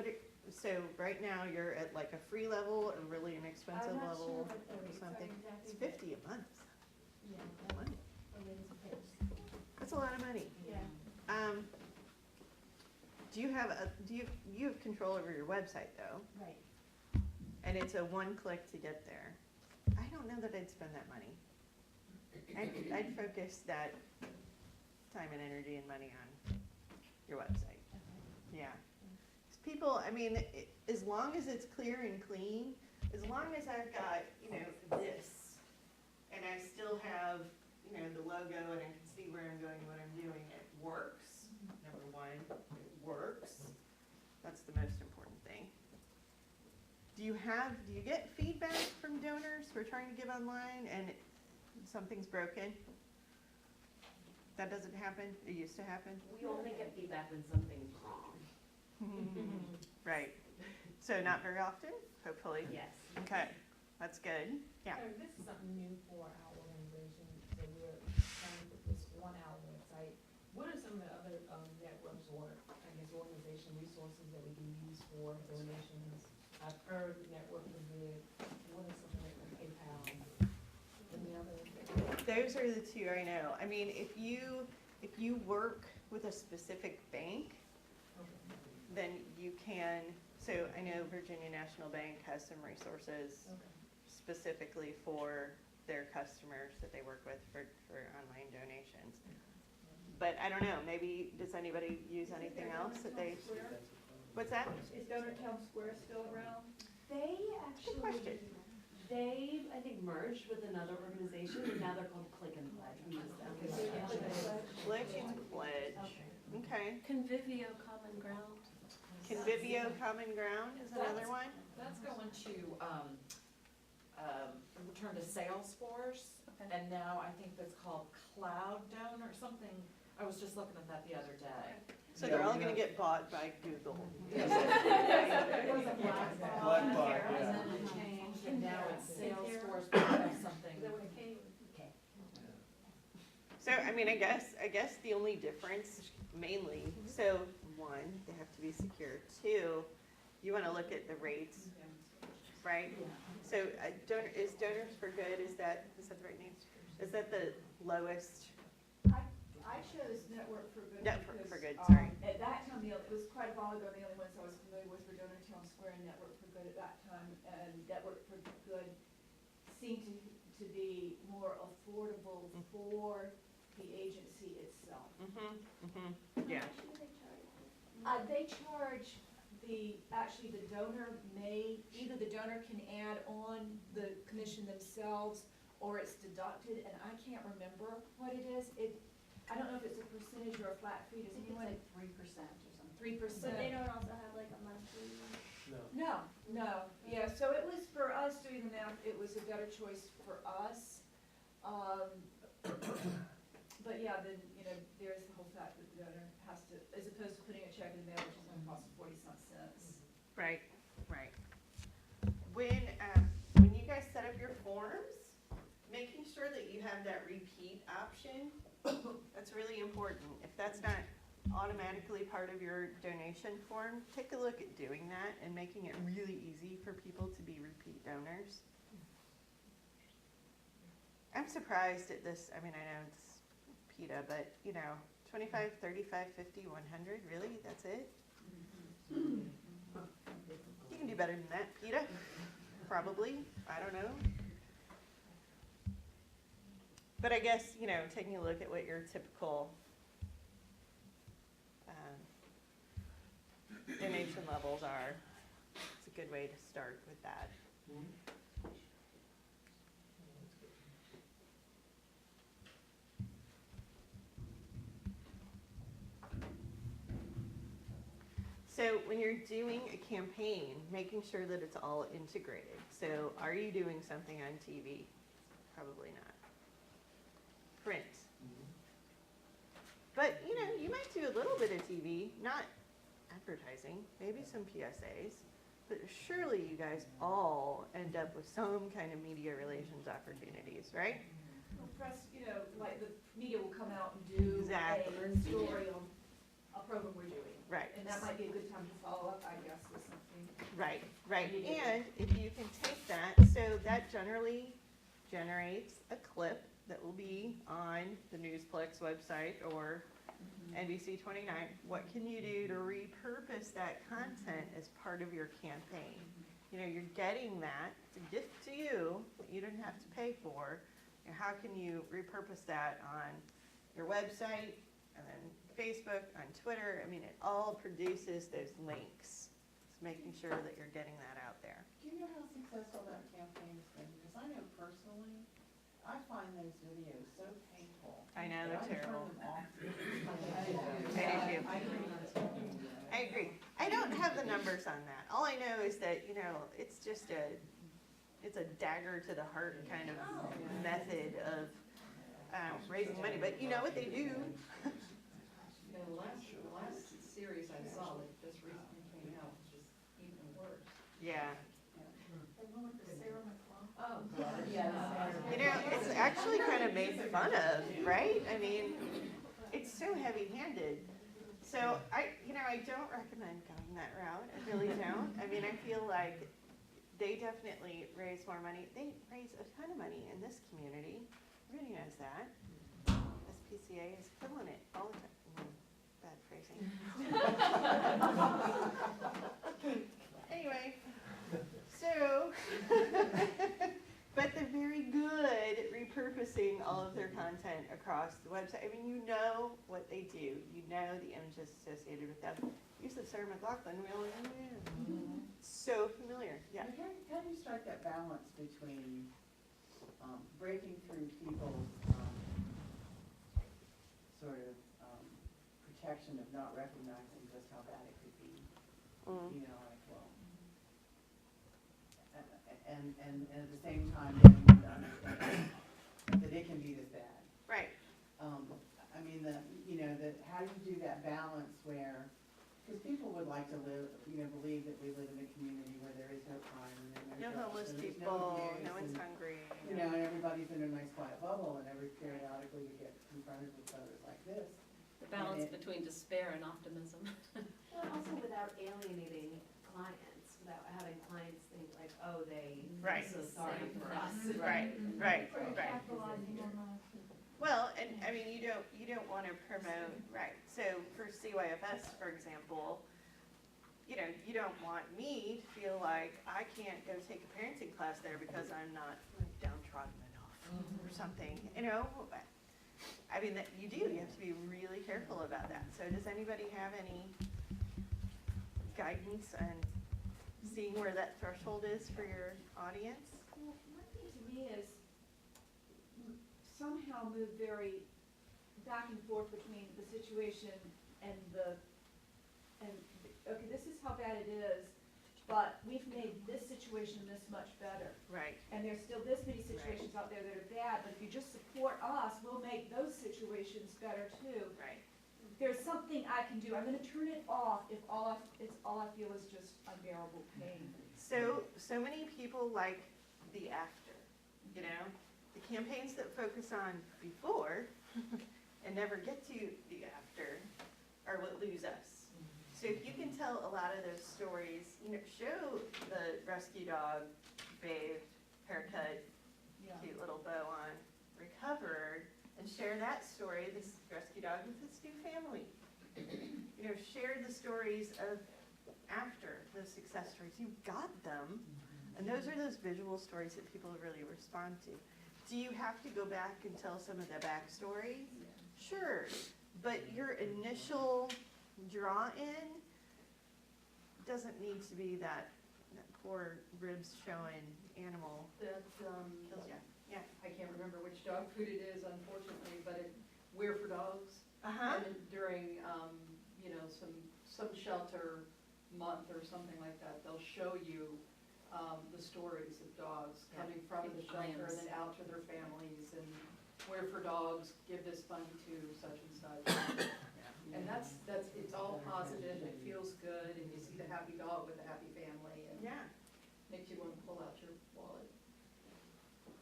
it? So right now you're at like a free level or really inexpensive I'm not sure level what the or rates are something? exactly. It's 50 a month. Yeah, Money. the latest page. That's a lot of money. Yeah. Do you have control over your website though? Right. And it's a one click to get there. I don't know that I'd spend that money. I'd focus that time and energy and money on your website. Yeah. 'Cause people, I mean, as long as it's clear and clean, as long as I've got, this, and I still have, the logo and I can see where I'm going, what I'm doing, it works. Number one, it works. That's the most important thing. Do you get feedback from donors who are trying to give online and something's broken? That doesn't happen? It used to happen? We only get feedback when something's wrong. Right. So not very often, hopefully? Yes. Okay, that's good. Yeah. This is something new for our organization, so we're trying to put this on our website. What are some of the other networks or, I guess, organization resources that we can use for donations? I've heard Network for Good. What are some like PayPal? Any other? Those are the two I know. I mean, if you work with a specific bank, then you can, so I know Virginia National Bank has some resources specifically for their customers that they work with for online donations. But I don't know, maybe, does anybody use anything else that they, what's that? Is Donor Town Square still around? They Good question. they, I think, merged with another organization, and now they're called Click and Pledge. We use them. Click and Pledge. Okay. Convivio Common Ground. Convivio Common Ground is another one? That's going to, return to Salesforce, and now I think that's called Cloud Donor or something. I was just looking at that the other day. So they're all gonna get bought by Google. It was a Blackboard, and yeah. then it changed, and now it's Salesforce or something. So, I mean, I guess the only difference mainly, so one, they have to be secure. Two, you wanna look at the rates, right? So, is Donors for Good, is that the right name? Is that the lowest? I chose Network for Good. Network because, for Good, sorry. At that time, it was quite a while ago, the only ones I was familiar with were Donor Town Square and Network for Good at that time. And Network for Good seemed to be more affordable for the agency itself. Yeah. They charge actually the donor either the donor can add on the commission themselves or it's deducted, and I can't remember what it is. I don't know if it's a percentage or a flat fee, does anyone? Like 3% or something. 3%. But they don't also have like a monthly. No. No, yeah, so it was, for us doing the math, it was a better choice for us. But But yeah, then, you know, there's the whole fact that the donor has to, as opposed to putting a check in the mail, which is gonna cost 40-some cents. Right, right. When you guys set up your forms, making sure that you have that repeat option, that's really important. If that's not automatically part of your donation form, take a look at doing that and making it really easy for people to be repeat donors. I'm surprised at this, I mean, I know it's PETA, but, you know, 25, 35, 50, 100, really? That's it? You can do better than that, PETA. Probably, I don't know. But I guess, you know, taking a look at what your typical donation levels are, it's a good way to start with that. So when you're doing a campaign, making sure that it's all integrated. So are you doing something on TV? Probably not. Print. But, you know, you might do a little bit of TV, not advertising, maybe some PSAs, but surely you guys all end up with some kind of media relations opportunities, right? Well, press, you know, like the media will come out and do Exactly. a story on a program we're doing. Right. And that might be a good time to follow up, I guess, with something. Right, right. Immediately. And if you can take that, so that generally generates a clip that will be on the Newsplex website or NBC 29. What can you do to repurpose that content as part of your campaign? You know, you're getting that. It's a gift to you that you didn't have to pay for. And how can you repurpose that on your website and then Facebook, on Twitter? I mean, it all produces those links. It's making sure that you're getting that out there. Do you know how successful that campaign has been? Because I know personally, I find those videos so painful. I know, that they're terrible. I turn them off. I agree. I don't have the numbers on that. All I know is that, you know, it's just it's a dagger to the heart kind of method of raising money. But you know what they do? The last series I saw that just recently came out was just even worse. Yeah. The one with the Sarah McLaughlin. Oh, God, yes. You know, it's actually kind of made fun of, right? I mean, it's so heavy-handed. So I don't recommend going that route. I really don't. I mean, I feel like they definitely raise more money. They raise a ton of money in this community. Everybody knows that. SPCA is killing it all the time. Bad phrasing. Anyway, so, but they're very good at repurposing all of their content across the website. I mean, you know what they do. You know the images associated with them. Use of Sarah McLaughlin, really, so familiar. Yeah. But how do you strike that balance between breaking through people's sort of protection of not recognizing just how bad it could be? You know, like, well, and at the same time, getting them to understand that it can be this bad. Right. I mean, how do you do that balance where, because people would like to live, believe that we live in a community where there is no crime and there's No homeless there's people, abuse, no one's and, hungry. and everybody's in a nice quiet bubble, and periodically we get confronted with others like this. The balance between despair and optimism. Well, also without alienating clients, without having clients think like, oh, they Right. are so sorry for us. Right, right, Or right. capitalizing on that. Well, and I mean, you don't want to promote, right, so for CYFS, for example, you don't want me to feel like I can't go take a parenting class there because I'm not downtrodden enough or something, I mean, that you have to be really careful about that. So does anybody have any guidance on seeing where that threshold is for your audience? Well, one thing to me is somehow move very back and forth between the situation and okay, this is how bad it is, but we've made this situation this much better. Right. And there's still this many situations out there that are bad, but if you just support us, we'll make those situations situations better too. Right. There's something I can do. I'm gonna turn it off if all I feel is just unbearable pain. So many people like the after, you know? The campaigns that focus on before and never get to the after are what lose us. So if you can tell a lot of those stories, you know, show the rescue dog, bathed, haircut, Yeah. cute little bow on, recovered, and share that story, this rescue dog with its new family. You know, share the stories of after, those success stories. You've got them, and those are those visual stories that people really respond to. Do you have to go back and tell some of the backstory? Sure, but your initial draw-in doesn't need to be that poor ribs showing animal That's, kills you. Yeah. I can't remember which dog food it is, unfortunately, but it, We're for Dogs. Uh-huh. And during, you know, some shelter month or something like that, they'll show you, the stories of dogs coming from the shelter and then out to their families, and We're for Dogs, give this money to such and such. And that's, it's all positive, it feels good, and you see the happy dog with the happy family, and Yeah. makes you want to pull out your wallet.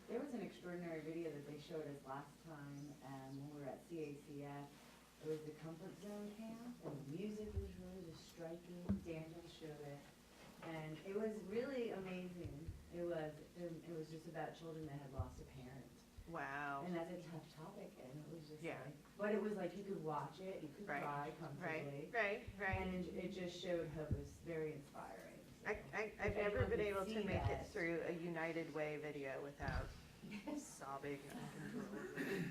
There was an extraordinary video that they showed us last time, when we were at CACF. It was the comfort zone camp, and the music was really just striking. Daniel showed it, and it was really amazing. It was just about children that had lost a parent. Wow. And that's a tough topic, and it was just Yeah. like, but it was like you could watch it, you could Right. cry comfortably. Right. And it just showed hope. It was very inspiring. So, I've if never anyone been could able to see make it that- through a United Way video without sobbing uncontrollably.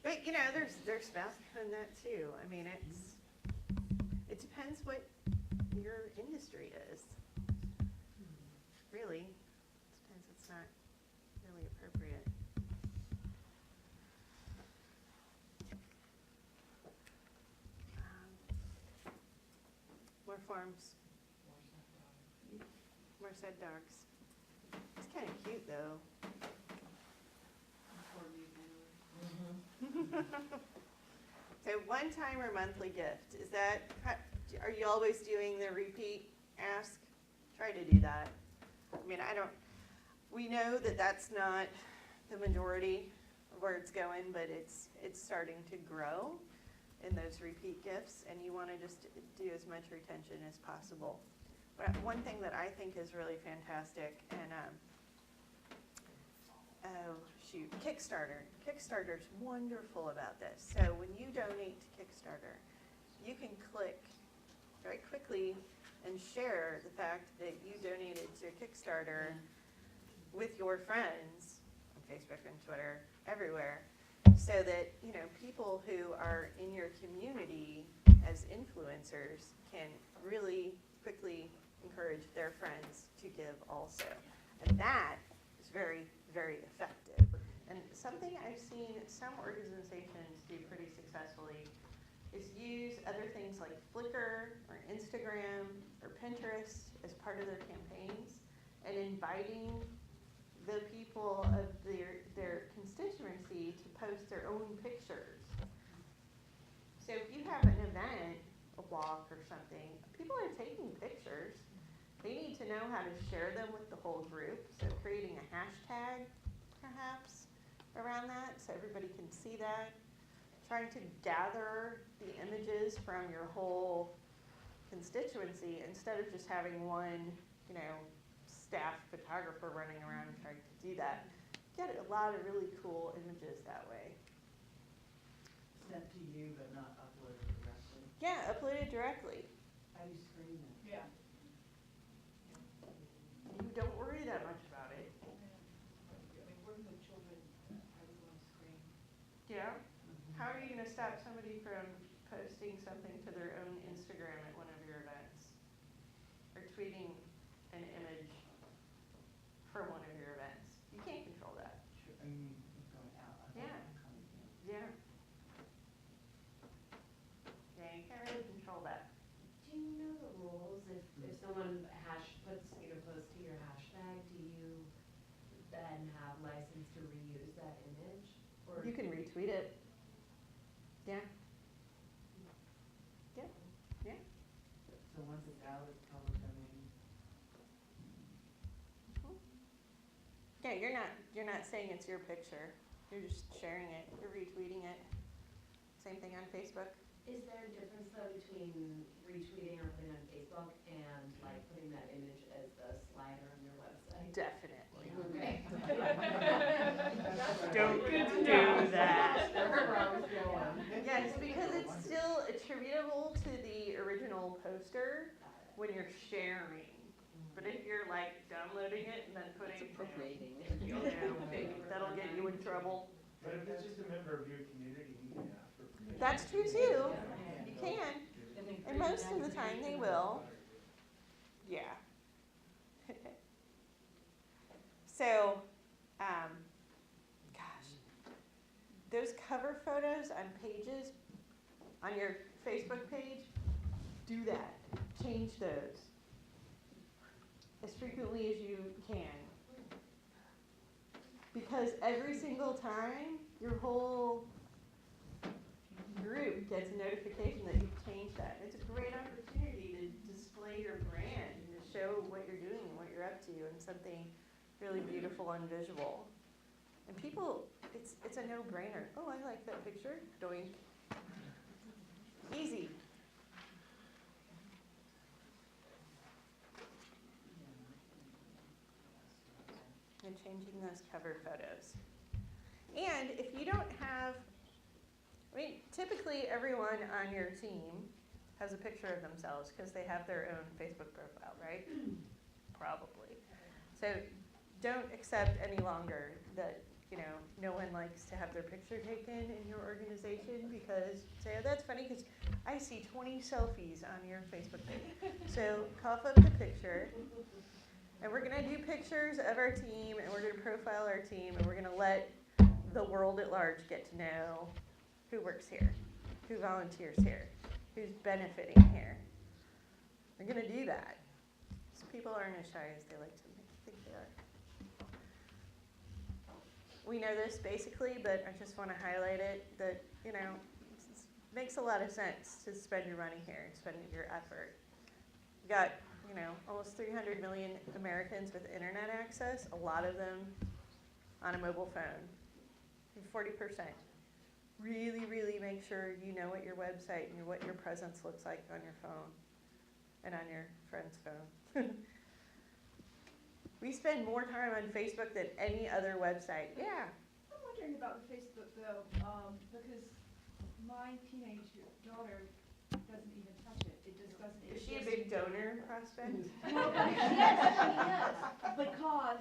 But you know, there's value in that too. I mean, it depends what your industry is. Really, sometimes it's not really appropriate. More forms. More said dogs. It's kind of cute though. So one time or monthly gift, is that, are you always doing the repeat ask? Try to do that. I mean, we know that that's not the majority of where it's going, but it's starting to grow in those repeat gifts, and you want to just do as much retention as possible. But one thing that I think is really fantastic, and Kickstarter. Kickstarter's wonderful about this. So when you donate to Kickstarter, you can click very quickly and share the fact that you donated to Kickstarter with your friends on Facebook and Twitter, everywhere, so that, you know, people who are in your community as influencers can really quickly encourage their friends to give also. And that is very, very effective. And something I've seen some organizations do pretty successfully is use other things like Flickr or Instagram or Pinterest as part of their campaigns, and inviting the people of their constituency to post their own pictures. So if you have an event, a walk or something, people are taking pictures. They need to know how to share them with the whole group, so creating a hashtag perhaps around that so everybody can see that. Trying to gather the images from your whole constituency instead of just having one, you know, staff photographer running around trying to do that. Get a lot of really cool images that way. Sent to you but not uploaded directly. Yeah, uploaded directly. How do you screen it? Yeah. You don't worry that much about it. I mean, working with children, everyone's screen. Yeah. How are you going to stop somebody from posting something to their own Instagram at one of your events? Or tweeting an image from one of your events? You can't control that. Sure, I mean, it's going out. I Yeah. don't coming in. Yeah. Yeah, you can't really control that. Do you know the rules? If someone posts to your hashtag, do you then have license to reuse that image? Or You can retweet it. out as public domain. Yeah, you're not saying it's your picture. You're just sharing it, you're retweeting it. Same thing on Facebook. Is there a difference though between retweeting or putting on Facebook and like putting that image as the slider on your website? Definitely. Okay. Don't do that. Going. Yes, because it's still attributable to the original poster when you're sharing. But if you're like downloading it and then putting, It's appropriating. That'll get you in trouble. But if it's just a member of your community, you can ask for permission. That's true too. You can. And most of the time they will. Yeah. So, gosh, those cover photos on pages, on your Facebook page, do that. Change those as frequently as you can. Because every single time, your whole group gets a notification that you've changed that. It's a great opportunity to display your brand and to show what you're doing and what you're up to and something really beautiful and visual. And people, it's a no-brainer. Oh, I like that picture. Doink. Easy. And changing those cover photos. And if you don't have, typically everyone on your team has a picture of themselves because they have their own Facebook profile, right? Probably. So don't accept any longer that, no one likes to have their picture taken in your organization because say, oh, that's funny because I see 20 selfies on your Facebook page. So cough up the picture. And we're going to do pictures of our team, and we're going to profile our team, and we're going to let the world at large get to know who works here, who volunteers here, who's benefiting here. We're going to do that. So people aren't as shy as they like to think they are. We know this basically, but I just want to highlight it that, it makes a lot of sense to spend your money here and spend your effort. We got almost 300 million Americans with internet access, a lot of them on a mobile phone, 40%. Really, really make sure you know what your website and what your presence looks like on your phone and on your friend's phone. We spend more time on Facebook than any other website. Yeah. I'm wondering about the Facebook though, because my teenage daughter doesn't even touch it. It just doesn't Is exist. she a big donor prospect? No, but yes, she is, because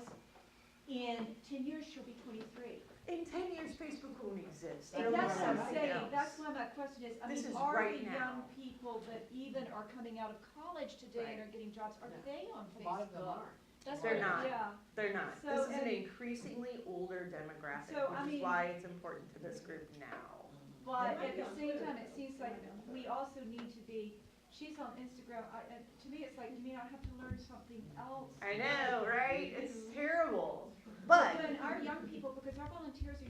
in 10 years she'll be 23. In 10 years, Facebook won't exist. And It'll be that's what I'm something saying, else. that's why my question is, This is are right the now. young people that even are coming out of college today and are getting jobs, are they on A Facebook? lot of them are. That's They're what- not. Yeah. They're not. So, This is an and- increasingly older demographic, So, which I is mean- why it's important to this group now. But at the same time, it seems like we also need to be, she's on Instagram, to me, it's like you may not have to learn something else. I know, right? It's to- terrible. But, When our young people, because our volunteers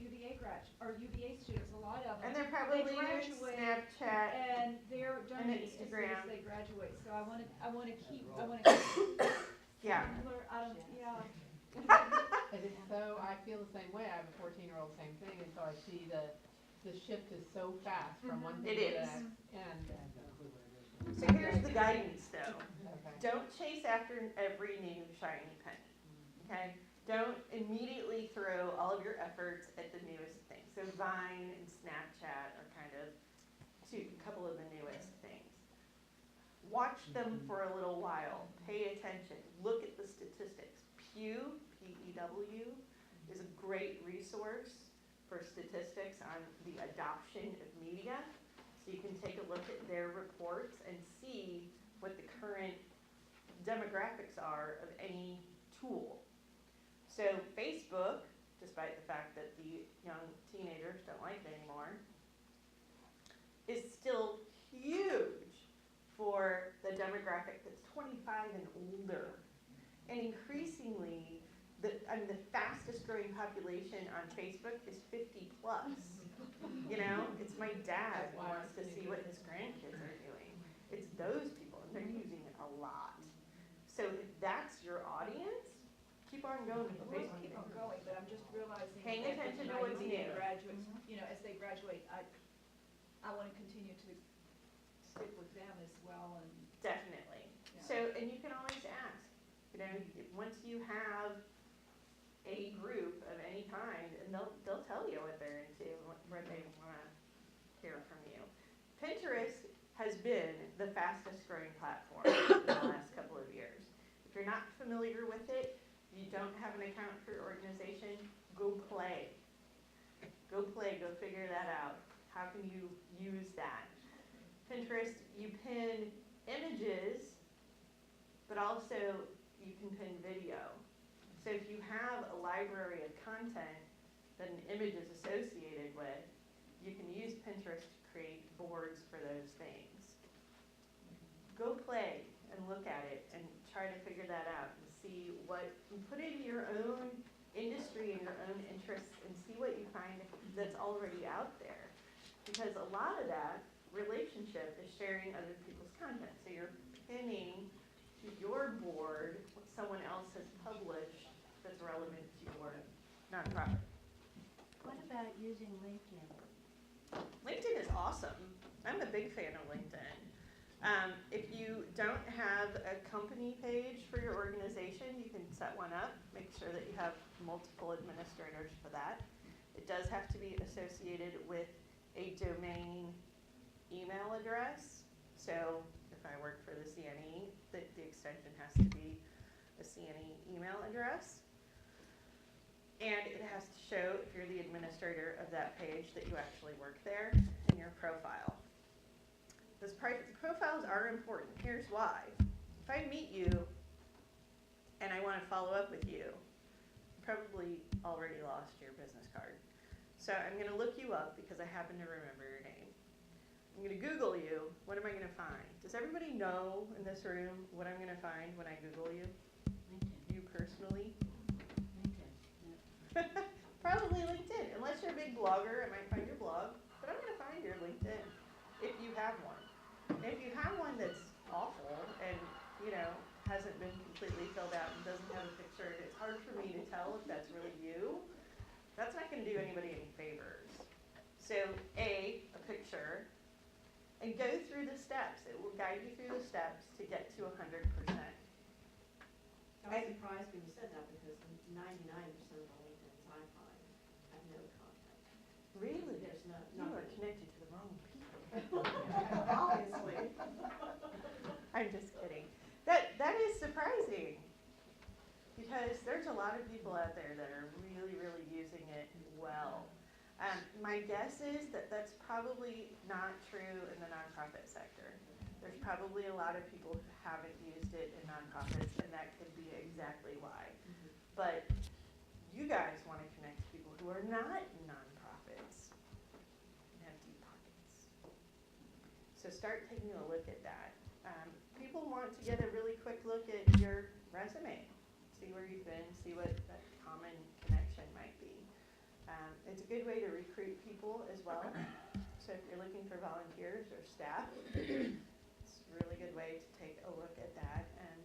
are UVA students, a lot of them. and they're probably doing graduate Snapchat. And they're donating as soon Instagram. as they graduate, so I wanna keep, Yeah. yeah. And it's so, I feel the same way, I have a 14-year-old, same thing, and so I see the shift is so fast from one thing It to the is. next. And, So here's the guidance though. okay. Don't chase after every new shiny penny, okay? Don't immediately throw all of your efforts at the newest things. So Vine and Snapchat are kind of a couple of the newest things. Watch them for a little while. Pay attention. Look at the statistics. Pew, P-E-W, is a great resource for statistics on the adoption of media. So you can take a look at their reports and see what the current demographics are of any tool. So Facebook, despite the fact that the young teenagers don't like it anymore, is still huge for the demographic that's 25 and older. And increasingly, the fastest growing population on Facebook is 50 plus. It's my dad who wants to see what his grandkids are doing. It's those people, and they're using it a lot. where I'm going with the We'll Facebook keep thing. on going, but I'm just realizing Paying that attention to with my what's immediate new. graduates, you know, as they graduate, I wanna continue to stick with them as well and, Definitely. yeah. So, and you can always ask, you know, once you have a group of any kind, and they'll tell you what they're into, what they wanna hear from you. Pinterest has been the fastest growing platform in the last couple of years. If you're not familiar with it, you don't have an account for your organization, go play. Go play, go figure that out. How can you use that? Pinterest, you pin images, but also you can pin video. So if you have a library of content that an image is associated with, you can use Pinterest to create boards for those things. Go play and look at it and try to figure that out and see what, and put it in your own industry and your own interests and see what you find that's already out there. Because a lot of that relationship is sharing other people's content. So you're pinning to your board what someone else has published that's relevant to your nonprofit. What about using LinkedIn? LinkedIn is awesome. I'm a big fan of LinkedIn. If you don't have a company page for your organization, you can set one up. Make sure that you have multiple administrators for that. It does have to be associated with a domain email address. So if I work for the CNE, the extension has to be a CNE email address. And it has to show, if you're the administrator of that page, that you actually work there in your profile. Those profiles are important. Here's why. If I meet you and I want to follow up with you, you probably already lost your business card. So I'm going to look you up because I happen to remember your name. I'm going to Google you. What am I going to find? Does everybody know in this room what I'm going to find when I Google you? LinkedIn. You personally? LinkedIn. Probably LinkedIn. Unless you're a big blogger, I might find your blog. But I'm going to find your LinkedIn if you have one. And if you have one that's awful and, you know, hasn't been completely filled out and doesn't have a picture, and it's hard for me to tell if that's really you, that's not going to do anybody any favors. So, a picture, and go through the steps. It will guide you through the steps to get to 100%. I was surprised when you said that because 99% of the LinkedIn's I find have no content. Really? There's no, You are nothing. connected to the wrong people. Obviously. I'm just kidding. That is surprising because there's a lot of people out there that are really, really using it well. My guess is that that's probably not true in the nonprofit sector. There's probably a lot of people who haven't used it in nonprofits, and that could be exactly why. But you guys want to connect to people who are not in nonprofits and have deep pockets. So start taking a look at that. People want to get a really quick look at your resume, see where you've been, see what that common connection might be. It's a good way to recruit people as well. So if you're looking for volunteers or staff, it's a really good way to take a look at that and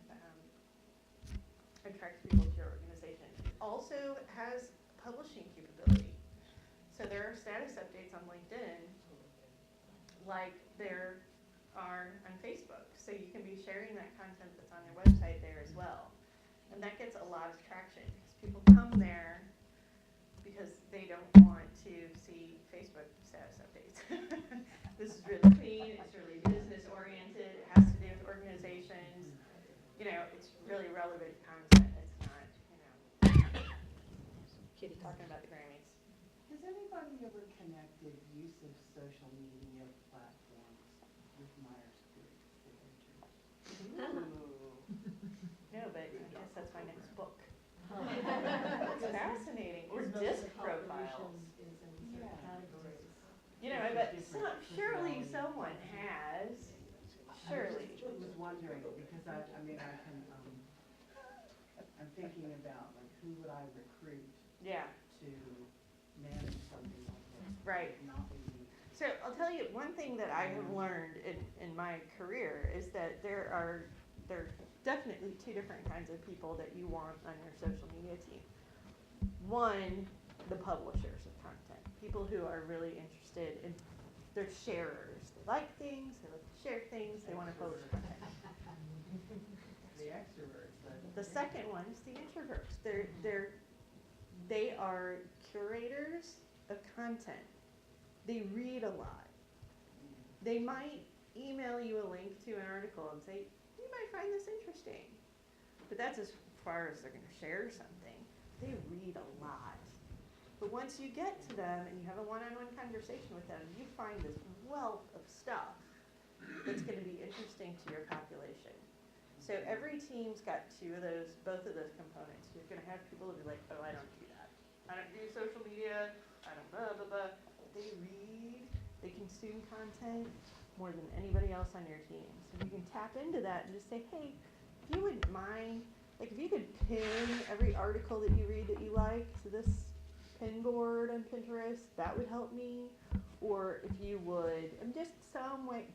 attract people to your organization. It also has publishing capability. So there are status updates on LinkedIn like there are on Facebook. So you can be sharing that content that's on your website there as well. And that gets a lot of traction because people come there because they don't want to see Facebook status updates. This is really clean, it's really business oriented, it has to do with organizations. You know, it's really relevant content. It's not, you know, Kitty talking about the Grammys. Has anybody ever connected use of social media platforms with Myers-Briggs signatures? No, but I guess that's my next book. It's fascinating. Or disc profiles. Is in certain categories. You know, but surely someone has. Surely. I was wondering, because I mean, I'm thinking about, like, who would I recruit Yeah. to manage something like this? Right. Not be So I'll tell you one thing that I have learned in my career is that there are there are definitely two different kinds of people that you want on your social media team. One, the publishers of content, people who are really interested in, they're sharers. They like things, they like to share things, they want to publish content. The extroverts, The second one is the introverts. They are curators of content. They read a lot. They might email you a link to an article and say, you might find this interesting. But that's as far as they're going to share something. They read a lot. But once you get to them and you have a one-on-one conversation with them, you find this wealth of stuff that's going to be interesting to your population. So every team's got both of those components. You're going to have people who be like, oh, I don't do that. I don't do social media. I don't blah, blah, blah. They read, they consume content more than anybody else on your team. So you can tap into that and just say, hey, if you wouldn't mind, like if you could pin every article that you read that you like to this pin board on Pinterest, that would help me. Or if you would, just some way,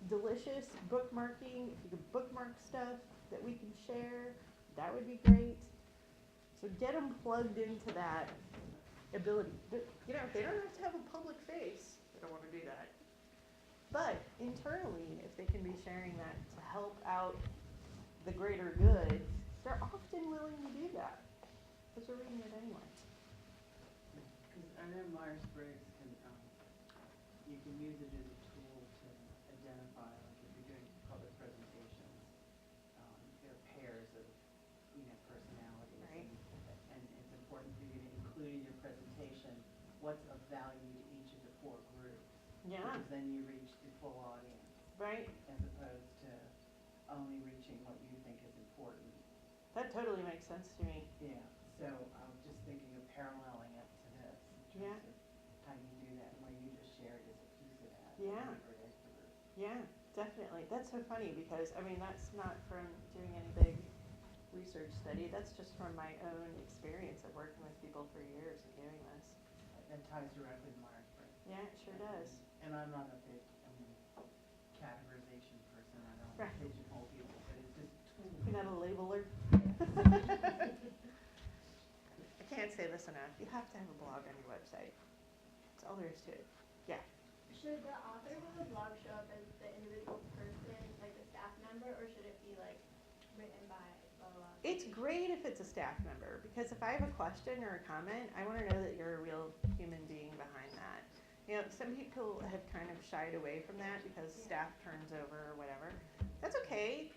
delicious bookmarking, if you could bookmark stuff that we can share, that would be great. So get them plugged into that ability. But, they don't have to have a public face. They don't want to do that. But internally, if they can be sharing that to help out the greater good, they're often willing to do that because they're reading it anyway. Because I know Myers-Briggs can, you can use it as a tool to identify, like if you're doing public presentations, there are pairs of, personalities. Right. And it's important for you to include in your presentation what's of value to each of the 4 groups. Yeah. Because then you reach the full audience. Right. As opposed to only reaching what you think is important. That totally makes sense to me. Yeah, so I was just thinking of paralleling it to this in terms of how you do that and where you just shared as a piece of that. Yeah. For extroverts. Yeah, definitely. That's so funny because, that's not from doing any big research study. That's just from my own experience of working with people for years and doing this. That ties directly to Myers-Briggs. Yeah, it sure does. And I'm not a big, categorization person. I don't Right. pigeonhole people, but it's just tools. You're not a labeler. I can't say this enough. You have to have a blog on your website. That's all there is to it. Yeah. Should the author of the blog show up as the individual person, like the staff member, or should it be like written by blah, blah, blah? It's great if it's a staff member because if I have a question or a comment, I want to know that you're a real human being behind that. Some people have kind of shied away from that because staff turns over or whatever. That's okay.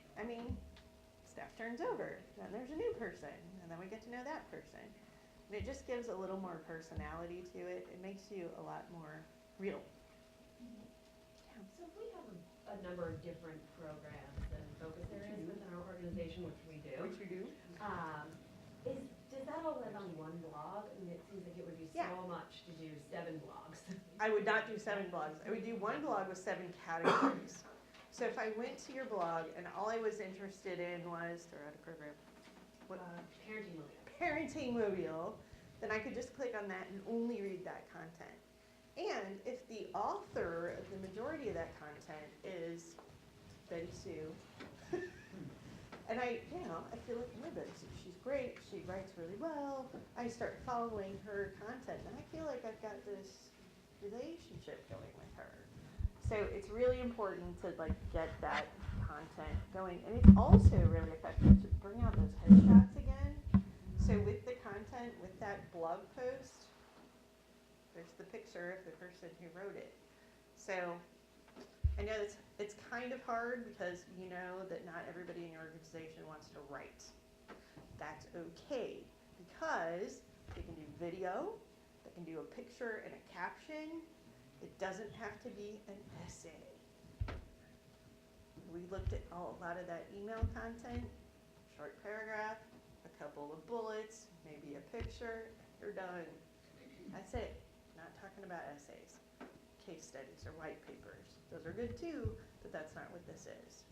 Staff turns over. Then there's a new person, and then we get to know that person. And it just gives a little more personality to it. It makes you a lot more real. So if we have a number of different programs and focus areas within our organization, which we do. Which you do. Does that all live on one blog? It seems like it would be so much to do 7 blogs. I would not do 7 blogs. I would do one blog with 7 categories. So if I went to your blog and all I was interested in was, throw out a program, Parenting Mobile. Parenting Mobile, then I could just click on that and only read that content. And if the author of the majority of that content is Betty Sue, and I feel like, Betty Sue, she's great, she writes really well, I start following her content, and I feel like I've got this relationship going with her. So it's really important to get that content going. And it's also really effective to bring out those headshots again. So with the content, with that blog post, there's the picture of the person who wrote it. So I know it's kind of hard because you know that not everybody in your organization wants to write. That's okay because they can do video, they can do a picture and a caption. It doesn't have to be an essay. We looked at a lot of that email content, short paragraph, a couple of bullets, maybe a picture, you're done. That's it. Not talking about essays, case studies, or white papers. Those are good too, but that's not what this is.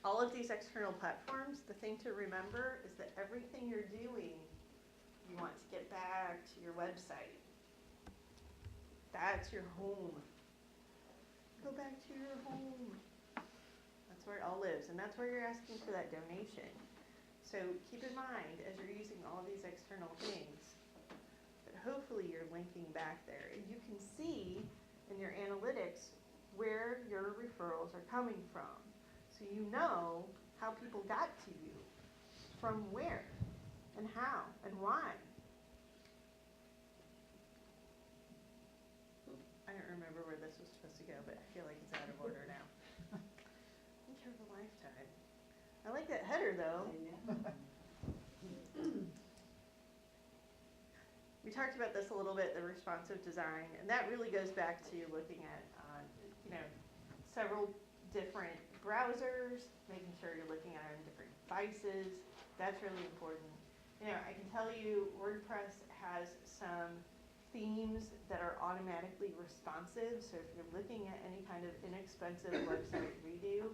All of these external platforms, the thing to remember is that everything you're doing, you want to get back to your website. That's your home. Go back to your home. where it all lives, and that's where you're asking for that donation. So keep in mind, as you're using all of these external things, that hopefully you're linking back there. And you can see in your analytics where your referrals are coming from. So you know how people got to you, from where, and how, and why. I don't remember where this was supposed to go, but I feel like it's out of order now. Think of a lifetime. I like that header though. We talked about this a little bit, the responsive design, and that really goes back to looking at, several different browsers, making sure you're looking at it on different devices. That's really important. I can tell you WordPress has some themes that are automatically responsive, so if you're looking at any kind of inexpensive website redo,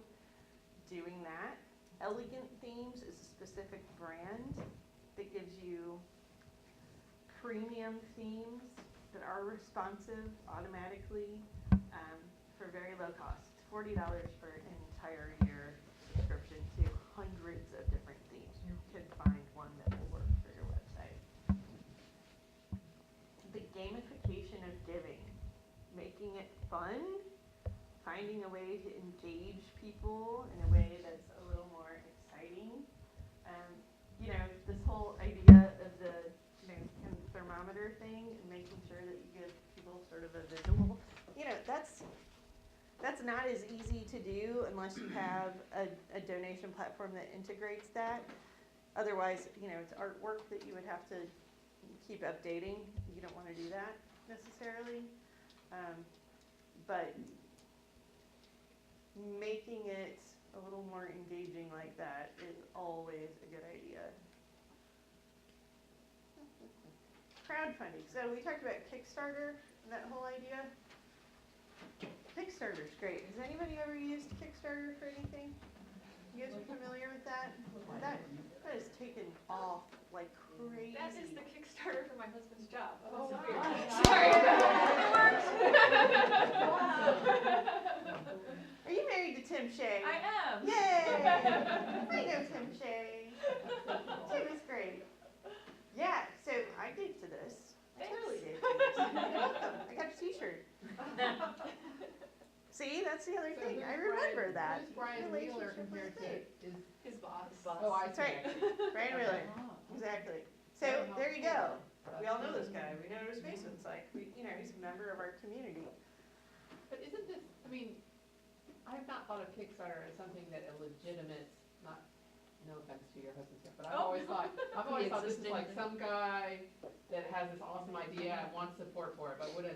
doing that. Elegant Themes is a specific brand that gives you premium themes that are responsive automatically for very low cost. It's $40 for an entire year subscription to hundreds of different themes. You can find one that will work for your website. The gamification of giving, making it fun, finding a way to engage people in a way that's a little more exciting. This whole idea of the kind of thermometer thing and making sure that you give people sort of a visual, that's not as easy to do unless you have a donation platform that integrates that. Otherwise, it's artwork that you would have to keep updating. You don't want to do that necessarily. But making it a little more engaging like that is always a good idea. Crowdfunding. So we talked about Kickstarter and that whole idea. Kickstarter's great. Has anybody ever used Kickstarter for anything? You guys are familiar with that? That has taken off like crazy. That is the Kickstarter for my husband's job. Oh, That's wow. weird. Sorry. Are you married to Tim Shea? I am. Yay! I know Tim Shea. Tim is great. Yeah, so I gave to this. I totally gave to this. You're welcome. I got a t-shirt. See, that's the other So thing. who's I remember Brian- that. Who's Brian Wheeler Relationship compared was to good. His boss. Oh, I That's see. right. Brian Wheeler. Exactly. So there you go. We all know this guy. We know what his basement's like. He's a member of our community. But isn't this, I have not thought of Kickstarter as something that a legitimate, no offense to your husband, but I've always thought this is like some guy that has this awesome idea and wants support for it, but would a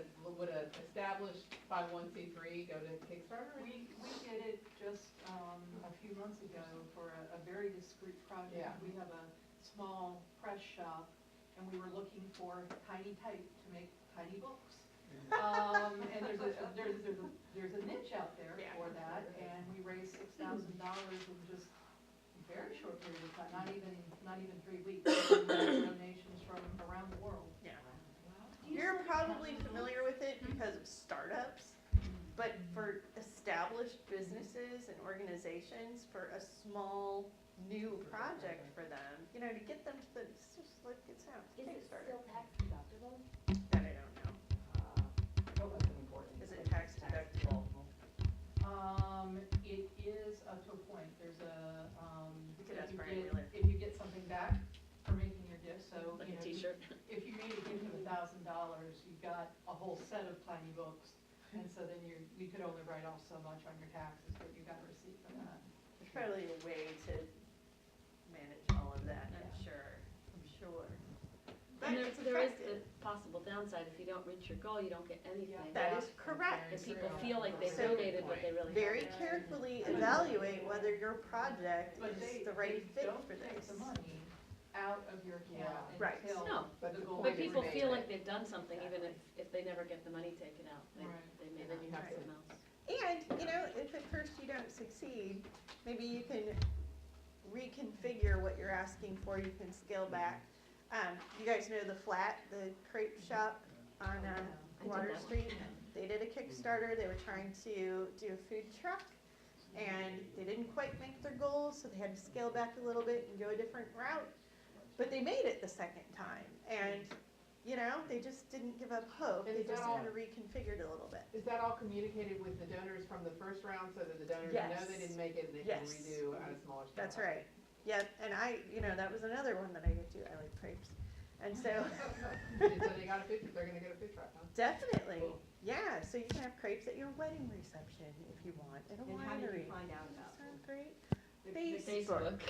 established 501c3 go to Kickstarter? We did it just a few months ago for a very discreet project. Yeah. We have a small press shop, and we were looking for tiny type to make tiny books. And there's a niche out there for that, and we raised $6,000 in just a very short period of time, not even 3 weeks. Donations from around the world. Yeah. You're probably familiar with it because of startups, but for established businesses and organizations, for a small new project for them, to get them to it's just like it sounds. Is it Kickstarter. still tax deductible? That I don't know. Oh, that's important. Is it tax deductible? It is up to a point. There's a, You could ask Brian Wheeler. if you get something back for making your gift, so, Like a t-shirt. if you made a gift of $1,000, you've got a whole set of tiny books, and so then you could only write off so much on your taxes, but you got a receipt for that. There's probably a way to manage all of that, I'm sure. But And it's there is effective. the possible downside, if you don't reach your goal, you don't get anything. That is correct. And people feel like they So, donated, but they really Very haven't. carefully evaluate whether your project But is the right fit don't for take this. the money out of your account Right. until No, the goal But is people reached. feel like they've done something, even if they never get the money taken out. They may And then not you have have to- something else. And, if at first you don't succeed, maybe you can reconfigure what you're asking for, you can scale back. You guys know the crepe shop on Water that one. Street? They did a Kickstarter, they were trying to do a food truck, and they didn't quite make their goals, so they had to scale back a little bit and go a different route. But they made it the second time, and they just didn't give up hope. And They is that just all- kind of reconfigured a little bit. Is that all communicated with the donors from the first round so that the donors know Yes. they didn't make it and they can Yes. redo at a smaller scale? That's right. Yep, and that was another one that I get to. I like crepes. And so, And so they got a food, they're gonna get a food truck, huh? definitely, Cool. yeah, so you can have crepes at your wedding reception if you want, at a And how did you winery. find out about Sound great? The Facebook.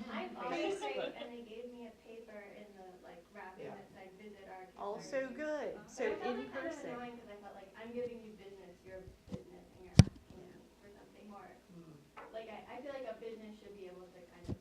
I bought a Facebook. grape and they gave me a paper in the wrapping Yeah. that said visit our. Also conservatory." good, But so I felt in like kind of person. annoying because I felt like I'm giving you business, you're a business, and you're asking me for something more. Like I feel like a business should be able to kind of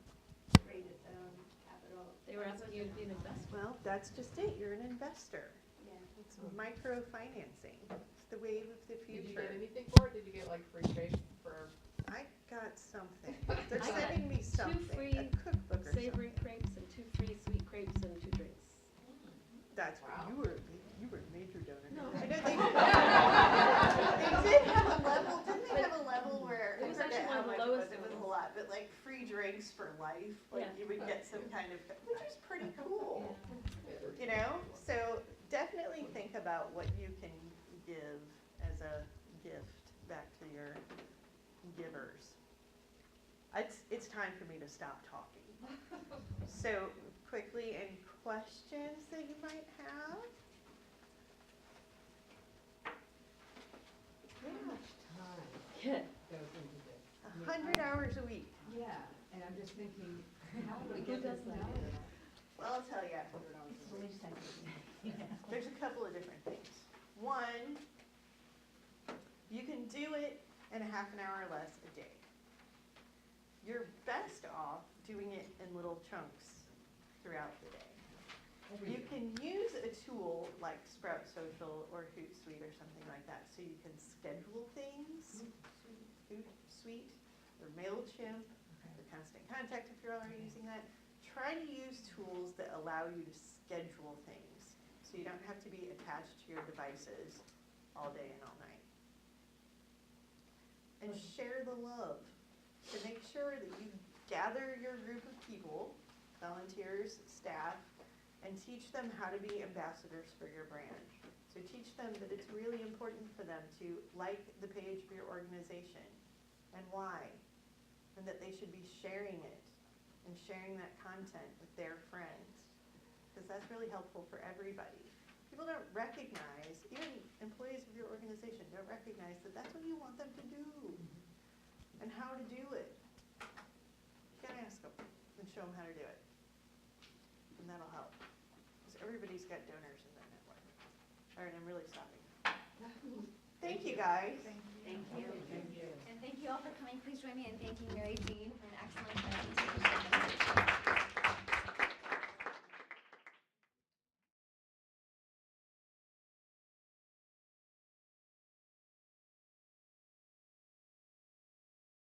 raise its own capital. They were asking you to be an investor. Well, that's just it, you're an investor. Yeah. It's microfinancing, it's the wave of the Did you future. get anything for it? Did you get like free grape for? I got something. They're I got sending me something, free a cookbook or Savory something. crepes and 2 free sweet crepes and 2 drinks. That's Wow. you were a major donor. No. I know they did have a level. Didn't they have a level where It was I forget actually one how of the much it was? lowest It was a levels. lot, but like free drinks for life. Like Yeah. you would get some kind of, which is pretty cool. So definitely think about what you can give as a gift back to your givers. It's time for me to stop talking. So quickly, any questions that you might have? How much time Yeah. goes into this? 100 hours a week. Yeah, and I'm just thinking, how Who would does this that? Well, I'll tell you. There's a couple of different things. One, you can do it in a half an hour or less a day. You're best off doing it in little chunks throughout the day. You can use a tool like Sprout Social or Hootsuite or something like that, so you can schedule things. Hootsuite or MailChimp or Constant Contact if you're already using that. Try to use tools that allow you to schedule things, so you don't have to be attached to your devices all day and all night. And share the love. So make sure that you gather your group of people, volunteers, staff, and teach them how to be ambassadors for your brand. So teach them that it's really important for them to like the page of your organization and why, and that they should be sharing it and sharing that content with their friends, because that's really helpful for everybody. People don't recognize, even employees of your organization don't recognize that that's what you want them to do and how to do it. You gotta ask them and show them how to do it. And that'll help, because everybody's got donors in their network. All right, I'm really stopping. Thank you, guys. Thank you. And thank you all for coming. Please join me in thanking Mary Jean from